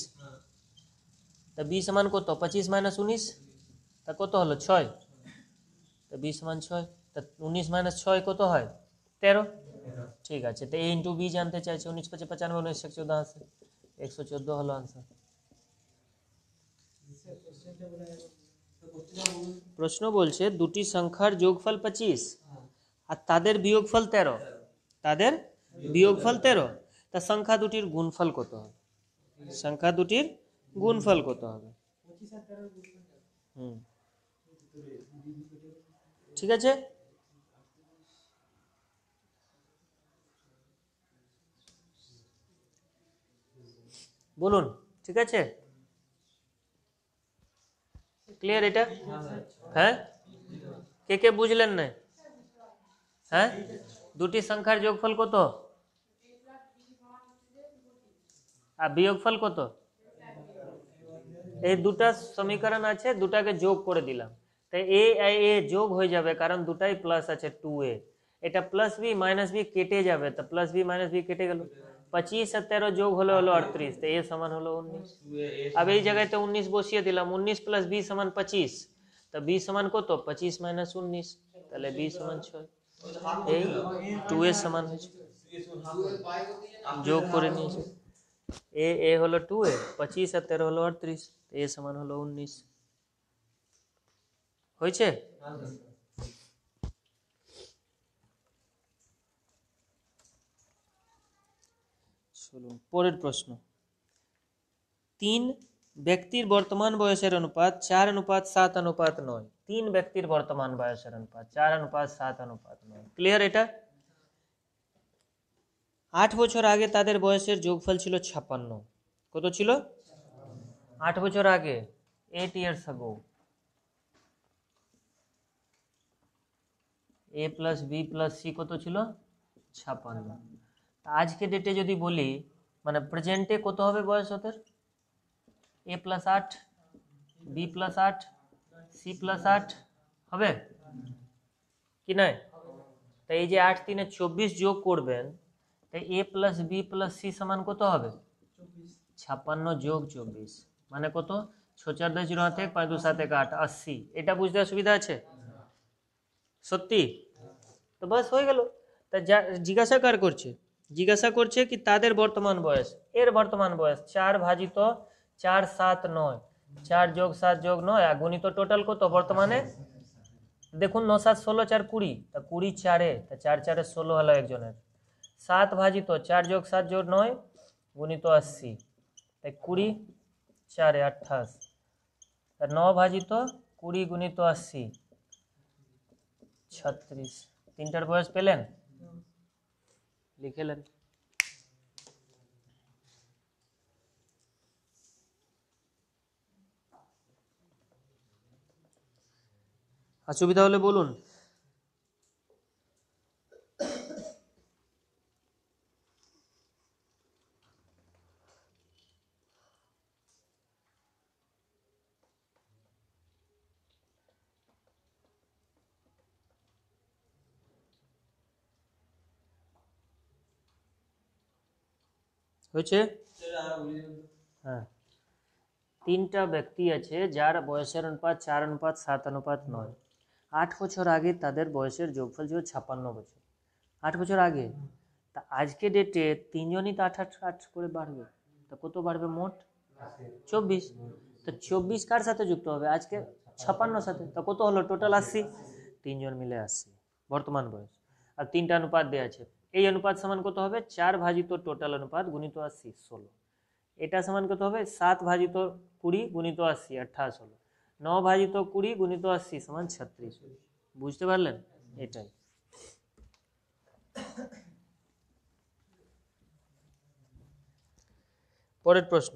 তা বি সমান কত, 25 মাইনাস 19, তা কত হলো 6, তা বি সমান 6, তা 19 মাইনাস 6 কত হয় 13। ঠিক আছে, তো a ইন্টু বি জানতে চাইছে, 19 5 95, 19 114 আছে, 114 হলো আনসার। প্রশ্ন বলছে দুটি সংখ্যার যোগফল 25 আর তাদের বিয়োগফল 13, তাদের বিয়োগফল 13, তা সংখ্যা দুটির গুণফল কত হবে? সংখ্যা দুটির গুণফল কত হবে? ঠিক আছে, বলুন। ঠিক আছে, ক্লিয়ার এটা? হ্যাঁ, কে কে বুঝলেন না? হ্যাঁ, দুটি সংখ্যার যোগফল কত আর বিয়োগফল কত? এই দুটা সমীকরণ আছে, দুটাকে যোগ করে দিলাম, তাই এ যোগ হয়ে যাবে, কারণ দুটাই প্লাস আছে 2a। এটা প্লাস বি মাইনাস বি কেটে যাবে, তো প্লাস বি মাইনাস বি কেটে গেল, 25 আর 13 যোগ হলো 38, তো এ সমান হলো 19। अब এই জায়গায় তো 19 বসিয়ে দিলাম, 19 প্লাস বি সমান 25, তো বি সমান কত, 25 মাইনাস 19, তাহলে বি সমান 6। এই 2a সমান হয়েছে, যোগ করে নিয়েছে। এ হলো 2a, 25 আর 13 হলো 38, এ সমান হলো 19। হয়েছে? চলুন পরের প্রশ্ন। 3 ব্যক্তির বর্তমান বয়সের অনুপাত 4:7:9। 3 ব্যক্তির বর্তমান বয়সের অনুপাত 4:7:9। ক্লিয়ার এটা? 8 বছর আগে তাদের বয়সের যোগফল ছিল 56। কত ছিল? 8 বছর আগে, 8 years ago, a plus B plus C কত ছিল? 56। আজকে ডেটে যদি বলি, মানে প্রেজেন্টে কত হবে বয়স ওদের? a plus 8, B plus 8, C plus 8 হবে কি নয়? তাই এই যে 8 3 24 যোগ করবেন, তাই a plus B plus C সমান কত হবে? 56 যোগ 24 মানে কত? 6 4 10 0 1 5 2 7 1 8 80। এটা বুঝতে অসুবিধা আছে? সত্যি? তো বাস হয়ে গেল। তা জিজ্ঞাসা কার করছে? জিজ্ঞাসা করছে কি তাদের বর্তমান বয়স, এর বর্তমান বয়স 4 ভাজিত 4 7 9, 4 যোগ 7 যোগ 9 আর গুণিত টোটাল কত বর্তমানে? দেখুন 9 7 16 4 20, তা 20 4 তা 4 4 16 হলো একজনের। 7 ভাজিত 4 যোগ 7 যোগ 9 গুণিত 80, তাই 20 4 28, 9 ভাজিত 20 গুণিত 80 36। তিনটার বয়স পেলেন, লিখেলেন। অসুবিধা হলে বলুন। হয়েছে? হ্যাঁ, তিনটা ব্যক্তি আছে যার বয়সের অনুপাত 4:7:9। 8 বছর আগে তাদের বয়সের যোগফল ছিল 56 বছর। 8 বছর আগে, তা আজকে ডেটে তিনজনই তো 8 করে বাড়বে, তা কত বাড়বে মোট? 24। তো 24 কার সাথে যুক্ত হবে? আজকে 56 সাথে, তা কত হলো টোটাল? 80। তিনজন মিলে 80 বর্তমান বয়স। আর তিনটা অনুপাত দেওয়া আছে, এই অনুপাত সমান কত হবে? 4 ভাজিত টোটাল অনুপাত গুণিত 80 16। এটা সমান কত হবে? 7 ভাজিত 20 গুণিত 80 28 হলো। 9 ভাজিত 20 গুণিত 80 সমান 36। বুঝতে পারলেন? এটাই। পরের প্রশ্ন,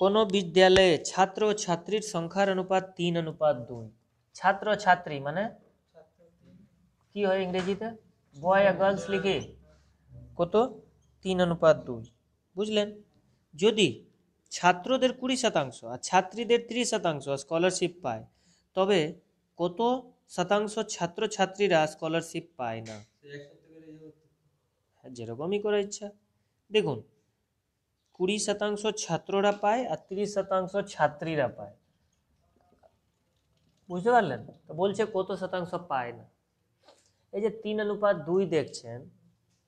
কোন বিদ্যালয়ে ছাত্র ও ছাত্রীর সংখ্যার অনুপাত 3:2। ছাত্র ছাত্রী মানে কি হয় ইংরেজিতে? বয় আর গার্লস লিখে কত? 3:2। বুঝলেন? যদি ছাত্রদের 20% আর ছাত্রীদের 30% স্কলারশিপ পায়, তবে কত শতাংশ ছাত্র ছাত্রীরা স্কলারশিপ পায় না? যেরকমই করে ইচ্ছা। দেখুন, 20% ছাত্ররা পায় আর 30% ছাত্রীরা পায়। বুঝতে পারলেন? তো বলছে কত শতাংশ পায় না। এই যে 3:2 দেখছেন,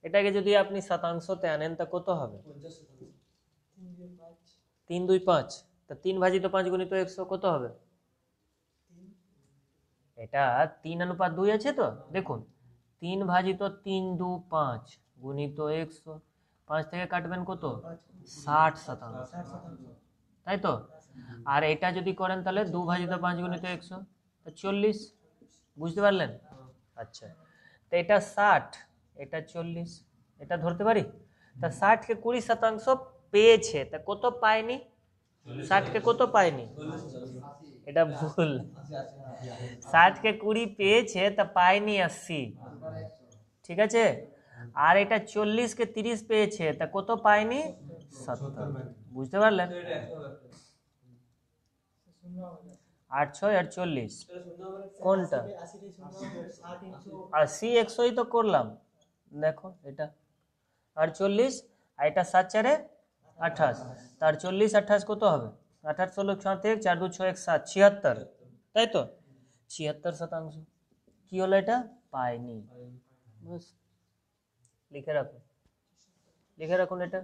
এটাকে যদি আপনি শতাংশতে আনেন তা কত হবে? 3 2 5। তা 3 ভাজিত 5 গুণিত 100 কত হবে? এটা 3:2 আছে তো, দেখুন 3 ভাজিত 3 2 5 গুণিত 100। 5 থেকে কাটবেন কত? 60%, তাই তো? আর এটা যদি করেন তাহলে 2 ভাজিত 5 গুণিত 100, 40। বুঝতে পারলেন? আচ্ছা, তো এটা 60, এটা 40, এটা ধরতে পারি। তা 60 কে 20% পেয়েছে, তা কত পায়নি? 60 কে কত পায়নি? এটা ভুল। 60 কে 20 পেয়েছে, তা পায়নি 80। ঠিক আছে? আর এটা 40 কে 30 পেয়েছে, তা কত পায়নি? 70। বুঝতে পারলেন? 8 6 আর 40 কোনটা? 80 100 তো করলাম, দেখো এটা। আর 40 আর এটা 7 4 28, তার 40 28 কত হবে? 28 16 34 4 2 6 1 7 76, তাই তো? 76% কি হলো? এটা পায়নি। বাস, লিখে রাখুন, লিখে রাখুন। এটা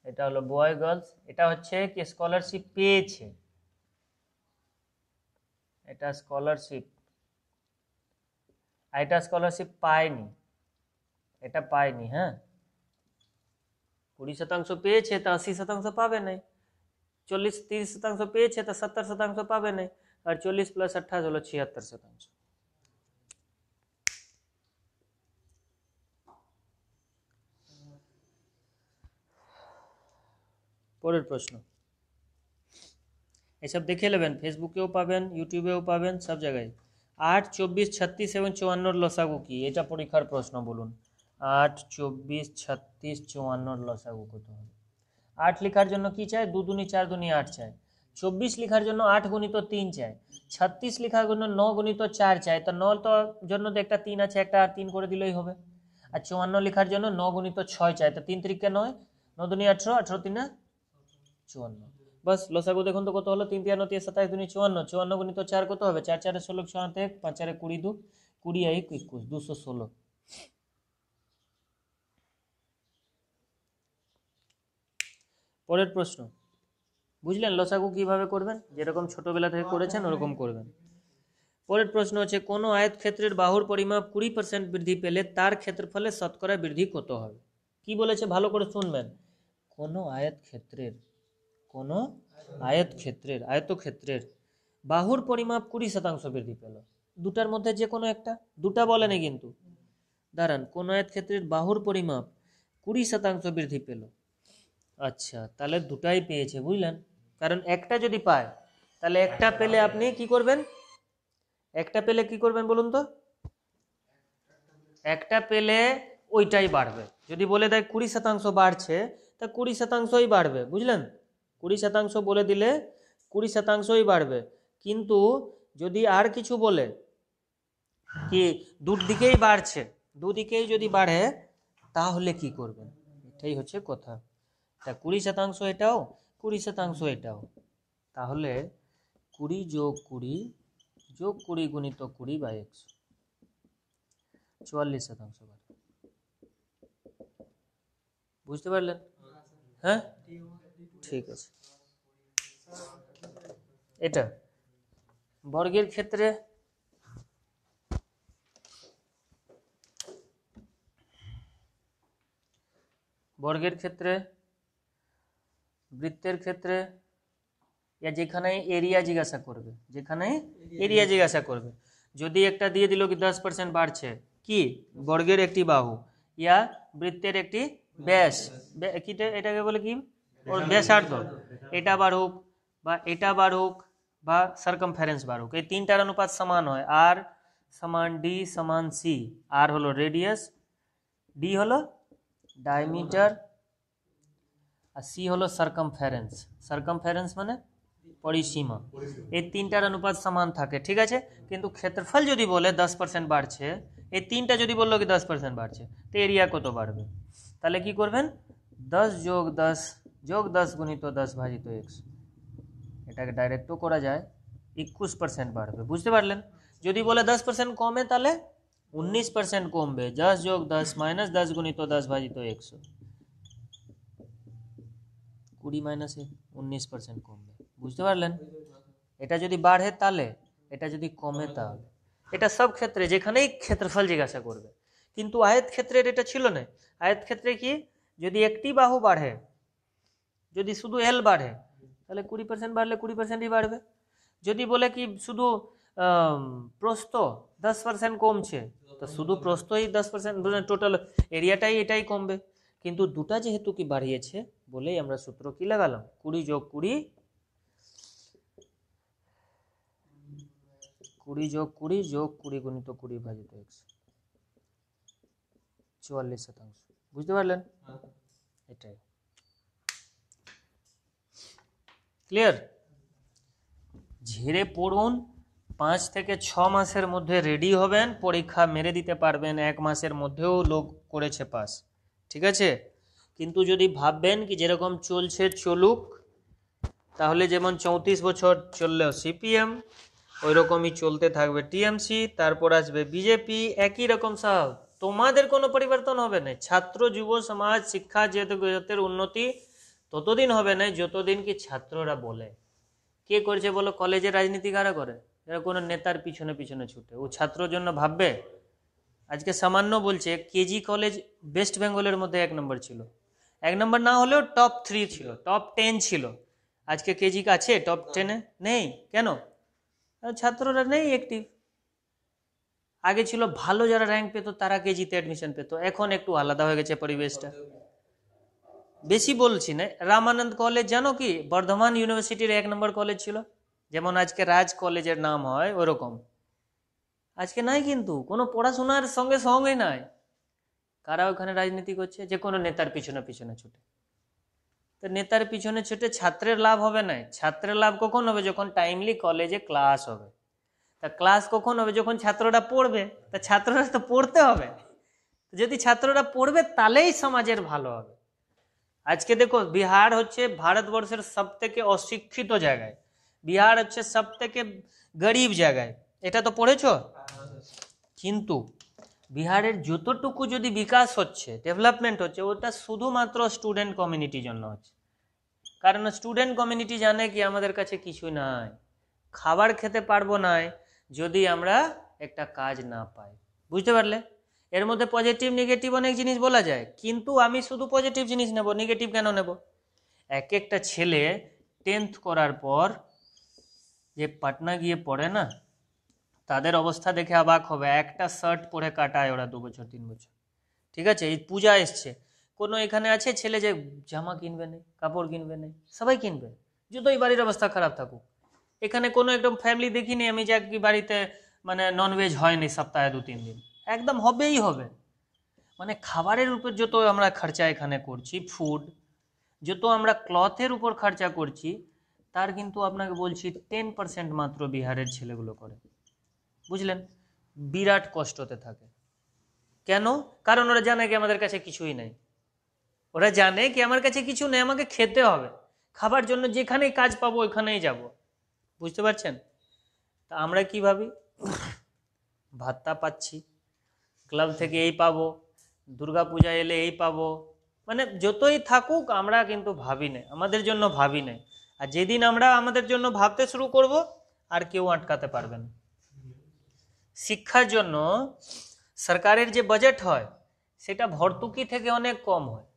এটা হলো বয় গার্লস। এটা হচ্ছে কি স্কলারশিপ পেয়েছে, এটা স্কলারশিপ। আর এটা স্কলারশিপ পায়নি, এটা পায়নি। হ্যাঁ, 20% পেয়েছে তা 80% পাবে নাই। 40 30% পেয়েছে তা 70% পাবে নাই। আর 40 + 28 হলো 76%। পরের প্রশ্ন, এসব দেখে নেবেন, ফেসবুকেও পাবেন, ইউটিউবেও পাবেন, সব জায়গায়। 8 24 36 এবং 54 লসাগু কি? এটা পরীক্ষার প্রশ্ন। বলুন 8 24 36 54 লসাগু কত হবে? 8 লেখার জন্য কি চাই? 2 দুনি 4 দুনি 8 চাই। 24 লেখার জন্য 8 গুণিত 3 চাই। 36 লেখার জন্য 9 গুণিত 4 চাই। তো 9 তো জন্য তো একটা 3 আছে, একটা আর 3 করে দিলেই হবে। আর 54 লেখার জন্য 9 গুণিত 6 চাই। তো 3 3 9, 9 দুনি 18, 18 3 54। बस লসাগু দেখুন তো কত হলো? 3 3 9 27 দুনি 54, 54 গুণিত 4 কত হবে? 4 4 16 6 1 5 4 20 2 20 1 21 216। পরের প্রশ্ন, বুঝলেন লসাগু কিভাবে করবেন? যেরকম ছোটবেলা থেকে করেছেন ওরকম করবেন। পরের প্রশ্ন হচ্ছে, কোন আয়তক্ষেত্রের বাহুর পরিমাপ 20% বৃদ্ধি পেলে তার ক্ষেত্রফলে শতকরা বৃদ্ধি কত হবে? কি বলেছে ভালো করে শুনবেন। কোনো আয়তক্ষেত্রের বাহুর পরিমাপ 20% বৃদ্ধি পেল। দুটার মধ্যে যে কোনো একটা, দুটা বলেনি কিন্তু, দাঁড়ান, কোন আয়তক্ষেত্রের বাহুর পরিমাপ 20% বৃদ্ধি পেল। আচ্ছা, তাহলে দুটাই পেয়েছে, বুঝলেন? কারণ একটা যদি পায় তাহলে একটা পেলে আপনি কি করবেন? একটা পেলে কি করবেন বলুন তো? একটা পেলে ওইটাই বাড়বে। যদি বলে দেয় 20% বাড়ছে, তা 20%ই বাড়বে, বুঝলেন? 20% বলে দিলে 20%ই বাড়বে। কিন্তু যদি আর কিছু বলে কি দুদিকেই বাড়ছে, দুদিকেই যদি বাড়ে, তাহলে কি করবেন? এটাই হচ্ছে কথা। তা 20% এটাও, 20% এটাও, তাহলে 20 যোগ 20 যোগ 20 গুণিত 20/100, 44% বাড়বে। বুঝতে পারলেন? হ্যাঁ, ঠিক আছে। এটা বর্গের ক্ষেত্রে বৃত্তের ক্ষেত্রে যেখানে এরিয়া জিজ্ঞাসা করবে, যদি একটা দিয়ে দিল কি 10% বাড়ছে, কি বর্গের একটি বাহু ইয়া বৃত্তের একটি ব্যাস, এটাকে বলে কি ওর ব্যাসার্ধ, এটা বাড়ুক বা এটা বাড়ুক বা সার্কামফারেন্স বাড়ুক, এই তিনটার অনুপাত সমান হয়। আর সমান ডি সমান সি। আর হলো রেডিয়াস, ডি হলো ডায়ামিটার, আর সি হলো সার্কামফারেন্স মানে পরিসীমা। এই তিনটার অনুপাত সমান থাকে, ঠিক আছে। কিন্তু ক্ষেত্রফল যদি বলে 10% বাড়ছে, এই তিনটা যদি বললো কি 10% বাড়ছে, তো এরিয়া কত বাড়বে? তাহলে কি করবেন? 10 যোগ 10 যোগ 10 গুণিত 10 ভাজিত 100, এটাকে ডাইরেক্টও করা যায়, 21% বাড়বে। বুঝতে পারলেন? যদি বলে 10% কমে, তাহলে 19% কমবে। 10 যোগ 10 মাইনাস 10 গুণিত 10 ভাজিত 100, 20 মাইনাস 19% কমবে। বুঝতে পারলেন? এটা যদি বাড়ে তাহলে, এটা যদি কমে তাহলে। এটা সব ক্ষেত্রে যেখানেই ক্ষেত্রফল জিজ্ঞাসা করবে। কিন্তু আয়ত ক্ষেত্রের এটা ছিল না। আয়ত ক্ষেত্রে কি, যদি একটি বাহু বাড়ে, যদি শুধু এল বাড়ে, তাহলে 20% বাড়লে 20%ই বাড়বে। যদি বলে কি শুধু প্রস্থ 10% কমছে, তো শুধু প্রস্থই 10%, টোটাল এরিয়াটাই এটাই কমবে। কিন্তু দুটা যেহেতু কি বাড়িয়েছে বলেই আমরা সূত্র কি লাগালাম, 20 যোগ 20 যোগ 20 গুণিত 20 ভাজিত 100, 44%। বুঝতে পারলেন? এটাই ক্লিয়ার? ঝেড়ে পড়ুন, 5 থেকে 6 মাসের মধ্যে রেডি হবেন, পরীক্ষা মেরে দিতে পারবেন। 1 মাসের মধ্যেও লোক করেছে পাস, ঠিক আছে। কিন্তু যদি ভাববেন কি যেরকম চলছে চলুক, তাহলে যেমন 34 বছর চললেও সিপিএম, ওই রকমই চলতে থাকবে টিএমসি, তারপর আসবে বিজেপি, একই রকম সব। তোমাদের কোনো পরিবর্তন হবে না। ছাত্র যুব সমাজ শিক্ষা জগতের উন্নতি ততদিন হবে না যতদিন কি ছাত্ররা বলে। কে করছে বলো? কলেজে রাজনীতি কারা করে? এরা কোনো নেতার পিছনে পিছনে ছুটে। ও ছাত্রর জন্য ভাববে? আজকে সামান্য বলছে, কেজি কলেজ ওয়েস্ট বেঙ্গলের মধ্যে 1 নম্বর ছিল, 1 নম্বর না হলেও টপ 3 ছিল, টপ 10 ছিল। আজকে কেজি আছে টপ 10-এ? নেই। কেন? ছাত্ররা নেই অ্যাক্টিভ। আগে ছিল ভালো যারা র্যাঙ্ক পেত তারা কেজিতে অ্যাডমিশন পেত, এখন একটু আলাদা হয়ে গেছে পরিবেশটা। বেশি বলছি না, রামানন্দ কলেজ জানো কি বর্ধমান ইউনিভার্সিটির 1 নম্বর কলেজ ছিল, যেমন আজকে রাজ কলেজের নাম হয় ওরকম। আজকে নাই, কিন্তু কোনো পড়াশোনার সঙ্গে সঙ্গে নাই। কারা ওখানে রাজনীতি করছে? যে কোনো নেতার পিছনে পিছনে ছুটে। তো নেতার পিছনে ছুটে ছাত্রের লাভ হবে না। ছাত্রের লাভ কখন হবে? যখন টাইমলি কলেজে ক্লাস হবে। তা ক্লাস কখন হবে? যখন ছাত্ররা পড়বে। তা ছাত্ররা তো পড়তে হবে। যদি ছাত্ররা পড়বে তাহলেই সমাজের ভালো হবে। আজকে দেখো, বিহার হচ্ছে ভারতবর্ষের সব থেকে অশিক্ষিত জায়গায়, বিহার হচ্ছে সব থেকে গরিব জায়গায়, এটা তো পড়েছো। কিন্তু বিহারের যতটুকু যদি বিকাশ হচ্ছে, ডেভেলপমেন্ট হচ্ছে, ওটা শুধুমাত্র স্টুডেন্ট কমিউনিটির জন্য হচ্ছে। কারণ স্টুডেন্ট কমিউনিটি জানে কি আমাদের কাছে কিছু নাই, খাবার খেতে পারবো না যদি আমরা একটা কাজ না পাই। বুঝতে পারলে? এর মধ্যে পজিটিভ নেগেটিভ অনেক জিনিস বলা যায়, কিন্তু আমি শুধু পজিটিভ জিনিস নেব, নেগেটিভ কেন নেব? এক একটা ছেলে 10th করার পর যে পাটনা গিয়ে পড়ে না, তাদের অবস্থা দেখে অবাক হবে। একটা শার্ট পরে কাটায় ওরা 2 বছর 3 বছর। ঠিক আছে, এই পূজা এসছে, কোনো এখানে আছে ছেলে যে জামা কিনবে না, কাপড় কিনবে না? সবাই কিনবে, যতই বাড়ির অবস্থা খারাপ থাকুক। এখানে কোনো একদম ফ্যামিলি দেখিনি আমি যে কি বাড়িতে মানে ননভেজ হয়নি সপ্তাহে 2-3 দিন, একদম হবেই হবে। মানে খাবারের উপর যত আমরা খরচা এখানে করছি, ফুড, যত আমরা ক্লথের উপর খরচা করছি, তার কিন্তু আপনাকে বলছি 10% মাত্র বিহারের ছেলেগুলো করে। বুঝলেন? বিরাট কষ্টতে থাকে। কেন? কারণ ওরা জানে কি আমাদের কাছে কিছুই নেই। ওরা জানে কি আমার কাছে কিছু নেই, আমাকে খেতে হবে, খাবার জন্য যেখানেই কাজ পাবো ওইখানেই যাব। বুঝতে পারছেন? তা আমরা কি ভাবি, ভাতা পাচ্ছি, ক্লাব থেকে এই পাবো, দুর্গা পূজা এলে এই পাবো, মানে যতই থাকুক আমরা কিন্তু ভাবি না, আমাদের জন্য ভাবি না। আর যেদিন আমরা আমাদের জন্য ভাবতে শুরু করব, আর কেউ আটকাতে পারবে না। শিক্ষার জন্য সরকারের যে বাজেট হয় সেটা ভর্তুকি থেকে অনেক কম হয়।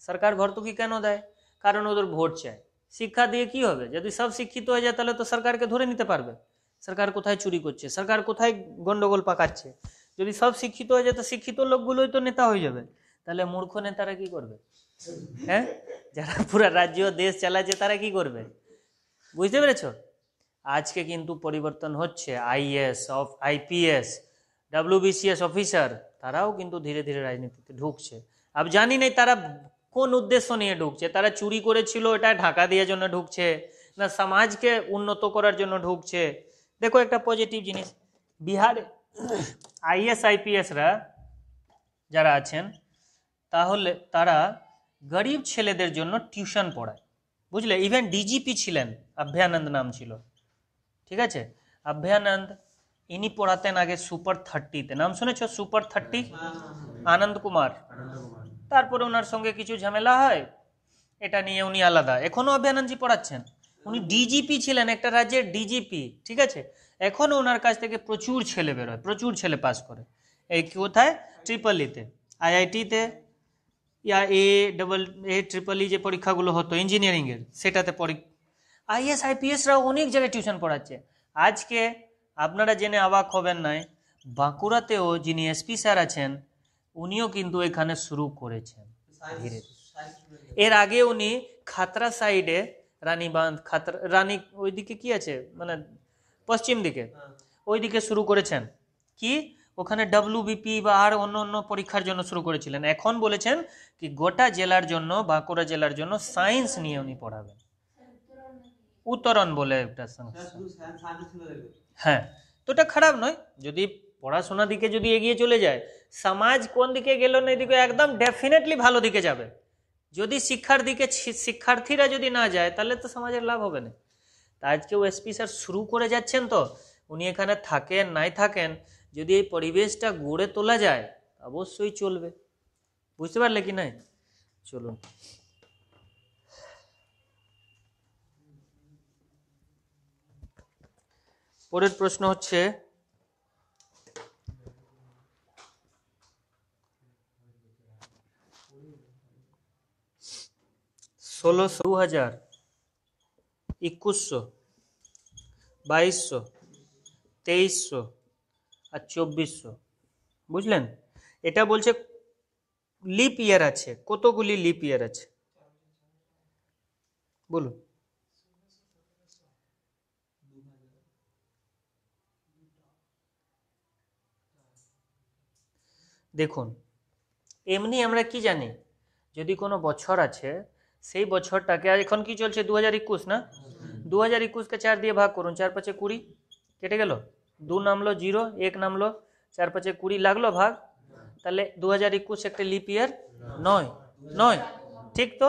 সরকার ভর্তুকি কেন দেয়? কারণ ওদের ভোট চায়। শিক্ষা দিয়ে কি হবে? যদি সব শিক্ষিত হয়ে যায় তাহলে তো সরকারকে ধরে নিতে পারবে সরকার কোথায় চুরি করছে, সরকার কোথায় গন্ডগোল পাকাচ্ছে। যদি সব শিক্ষিত হয়ে যায় তো শিক্ষিত লোকগুলোই তো নেতা হয়ে যাবে। তাহলে মূর্খ নেতারা কি করবে? হ্যাঁ, যারা পুরো রাজ্য দেশ চালাচ্ছে তারা কি করবে? বুঝতে পেরেছ? আজকে কিন্তু পরিবর্তন হচ্ছে। আইএস, আইপিএস, ডব্লিউবিসিএস অফিসার, তারাও কিন্তু ধীরে ধীরে রাজনীতিতে ঢুকছে। अब জানি না তারা কোন উদ্দেশ্য নিয়ে ঢুকছে। তারা চুরি করেছিল এটা ঢাকা দেওয়ার জন্য ঢুকছে, না সমাজকে উন্নত করার জন্য ঢুকছে। দেখো একটা পজিটিভ জিনিস, বিহারে আইএস আইপিএসরা যারা আছেন, তাহলে তারা গরিব ছেলেদের জন্য টিউশন পড়ায়। বুঝলে? ইভেন ডিজিপি ছিলেন, অভয়ানন্দ নাম ছিল। ঠিক আছে, অভয়ানন্দ, ইনি পড়াতেন আগে সুপার 30-তে। নাম শুনেছ সুপার 30? আনন্দ কুমার। তারপরে ওনার সঙ্গে কিছু ঝামেলা হয়, এটা নিয়ে উনি আলাদা। এখনো অভয়ানন্দজি পড়াচ্ছেন। উনি ডিজিপি ছিলেন, একটা রাজ্যের ডিজিপি। ঠিক আছে, এখনো ওনার কাছ থেকে প্রচুর ছেলে বেরোয়, প্রচুর ছেলে পাস করে। এই কোথায়? ট্রিপলিতে, আইআইটিতে, या AEEE যে পরীক্ষাগুলো হতো ইঞ্জিনিয়ারিংয়ের, সেটাতে আইএস আইপিএসরা অনেক জায়গায় টিউশন পড়াচ্ছে। আজকে আপনারা জেনে অবাক হবেন নাই, বাঁকুড়াতেও যিনি এসপি স্যার আছেন উনিও কিন্তু এখানে শুরু করেছেন ধীরে ধীরে। এর আগে উনি খাতরা সাইডে, রানীবাঁধ, খাতরা, রানী ওইদিকে কি আছে মানে পশ্চিম দিকে, ওইদিকে শুরু করেছেন। কি ওখানে ডব্লিউবিপি বা আর অন্য অন্য পরীক্ষার জন্য শুরু করেছিলেন। এখন বলেছেন কি গোটা জেলার জন্য, বাঁকুড়া জেলার জন্য সায়েন্স নিয়ে উনি পড়াবেন। উত্তরণ বলে একটা সংস্থা। হ্যাঁ, তো এটা খারাপ নয়। যদি পড়াশোনা দিকে যদি এগিয়ে চলে যায়, সমাজ কোন দিকে গেল না, এদিকে একদম ডেফিনেটলি ভালো দিকে যাবে। যদি শিক্ষার দিকে শিক্ষার্থীরা যদি না যায় তাহলে তো সমাজের লাভ হবে না। তা আজকেও এসপি স্যার শুরু করে যাচ্ছেন, তো উনি এখানে থাকেন নাই থাকেন, যদি এই পরিবেশটা গড়ে তোলা যায় অবশ্যই চলবে। বুঝতে পারলে কি নাই? চলুন পরের প্রশ্ন হচ্ছে, 1600, 2000, 2100, 2200, 2300 আর 2400। বুঝলেন? এটা বলছে লিপ ইয়ার আছে। কতগুলি লিপ ইয়ার আছে বলুন? দেখুন, এমনি আমরা কি জানি, যদি কোনো বছর আছে সেই বছরটাকে, এখন কি চলছে 2021 না, 2021কে 4 দিয়ে ভাগ করুন, 4 5 20, কেটে গেল, 2 নামলো 0, 1 নামলো, 4 5 20 লাগলো ভাগ। তাহলে 2021 একটা লিপ ইয়ার নয়? নয়, ঠিক তো?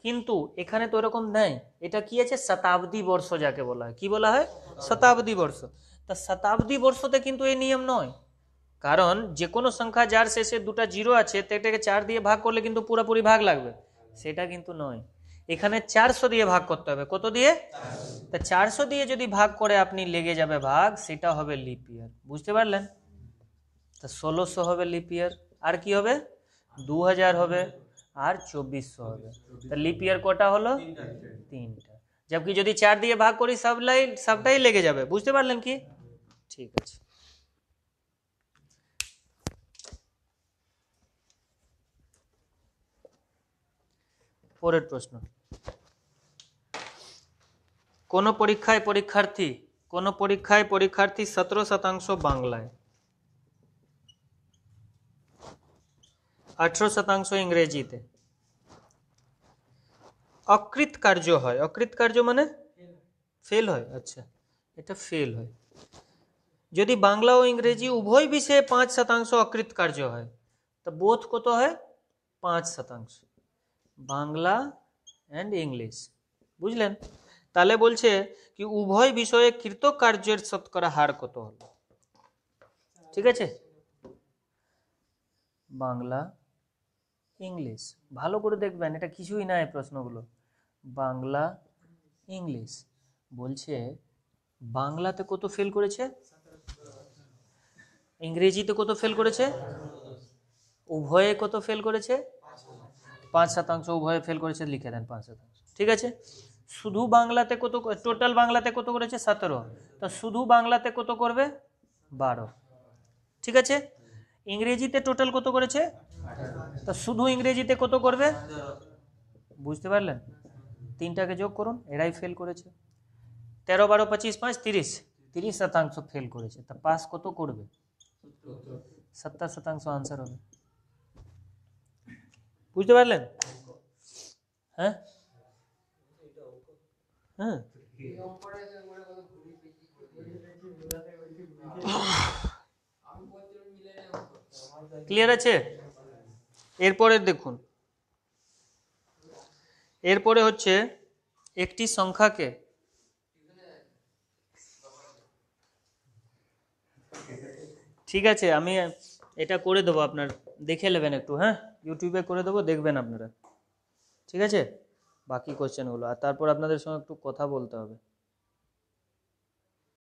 কিন্তু এখানে তো এরকম নেই। এটা কি আছে? শতাব্দী বর্ষ যাকে বলা হয়। কি বলা হয়? শতাব্দী বর্ষ। তা শতাব্দী বর্ষতে কিন্তু এই নিয়ম নয়। কারণ যে কোনো সংখ্যা যার শেষে 2টা 0 আছে, এটাকে 4 দিয়ে ভাগ করলে কিন্তু পুরোপুরি ভাগ লাগবে, সেটা কিন্তু নয়। এখানে 400 দিয়ে ভাগ করতে হবে। কত দিয়ে? তা 400 দিয়ে যদি ভাগ করে আপনি লেগে যাবে ভাগ, সেটা হবে লিপ ইয়ার। বুঝতে পারলেন? তো 1600 হবে লিপ ইয়ার, আর কি হবে 2000 হবে, আর 2400 হবে। তো লিপ ইয়ার কটা হলো? 3টা। जबकि যদি 4 দিয়ে ভাগ করি সবটাই লেগে যাবে, বুঝতে পারলেন কি? ঠিক আছে। পরের প্রশ্ন, কোন পরীক্ষায় পরীক্ষার্থী 17% বাংলায়, 18% ইংরেজিতে অকৃতকার্য হয়। অকৃতকার্য মানে ফেল হয়। আচ্ছা, এটা ফেল হয়। যদি বাংলা ও ইংরেজি উভয় বিষয়ে 5% অকৃতকার্য হয়, তো বোথ কত হয়? 5%। বাংলা অ্যান্ড ইংলিশ, বুঝলেন? তাহলে বলছে কি উভয় বিষয়ে কৃতকার্যের শতকরা হার কত হলো? ঠিক আছে, বাংলা ইংলিশ ভালো করে দেখবেন, এটা কিছুই না এই প্রশ্নগুলো। বাংলা ইংলিশ বলছে বাংলাতে কত ফেল করেছে, ইংরেজিতে কত ফেল করেছে, উভয়ে কত ফেল করেছে? 5%। উভয়ে ফেল করেছে, লিখে দেন 5%। ঠিক আছে, শুধু বাংলাতে কত, টোটাল বাংলাতে কত করেছে? 17। তো শুধু বাংলাতে কত করবে? 12। ঠিক আছে, ইংরেজিতে টোটাল কত করেছে? তো শুধু ইংরেজিতে কত করবে? বুঝতে পারলেন? 3টাকে যোগ করুন, এরাই ফেল করেছে। 13, 12, 25, 5, 30% ফেল করেছে। তা পাস কত করবে? 70% আনসার হবে। বুঝতে পারলেন? হ্যাঁ হ্যাঁ, ক্লিয়ার আছে? এরপরে দেখুন, এরপরে হচ্ছে একটি সংখ্যাকে ঠিক আছে, আমি এটা করে দেবো, আপনার দেখে নেবেন একটু, হ্যাঁ ইউটিউবে করে দেবো, দেখবেন আপনারা। ঠিক আছে, বাকি কোশ্চেনগুলো, আর তারপর আপনাদের সঙ্গে একটু কথা বলতে হবে।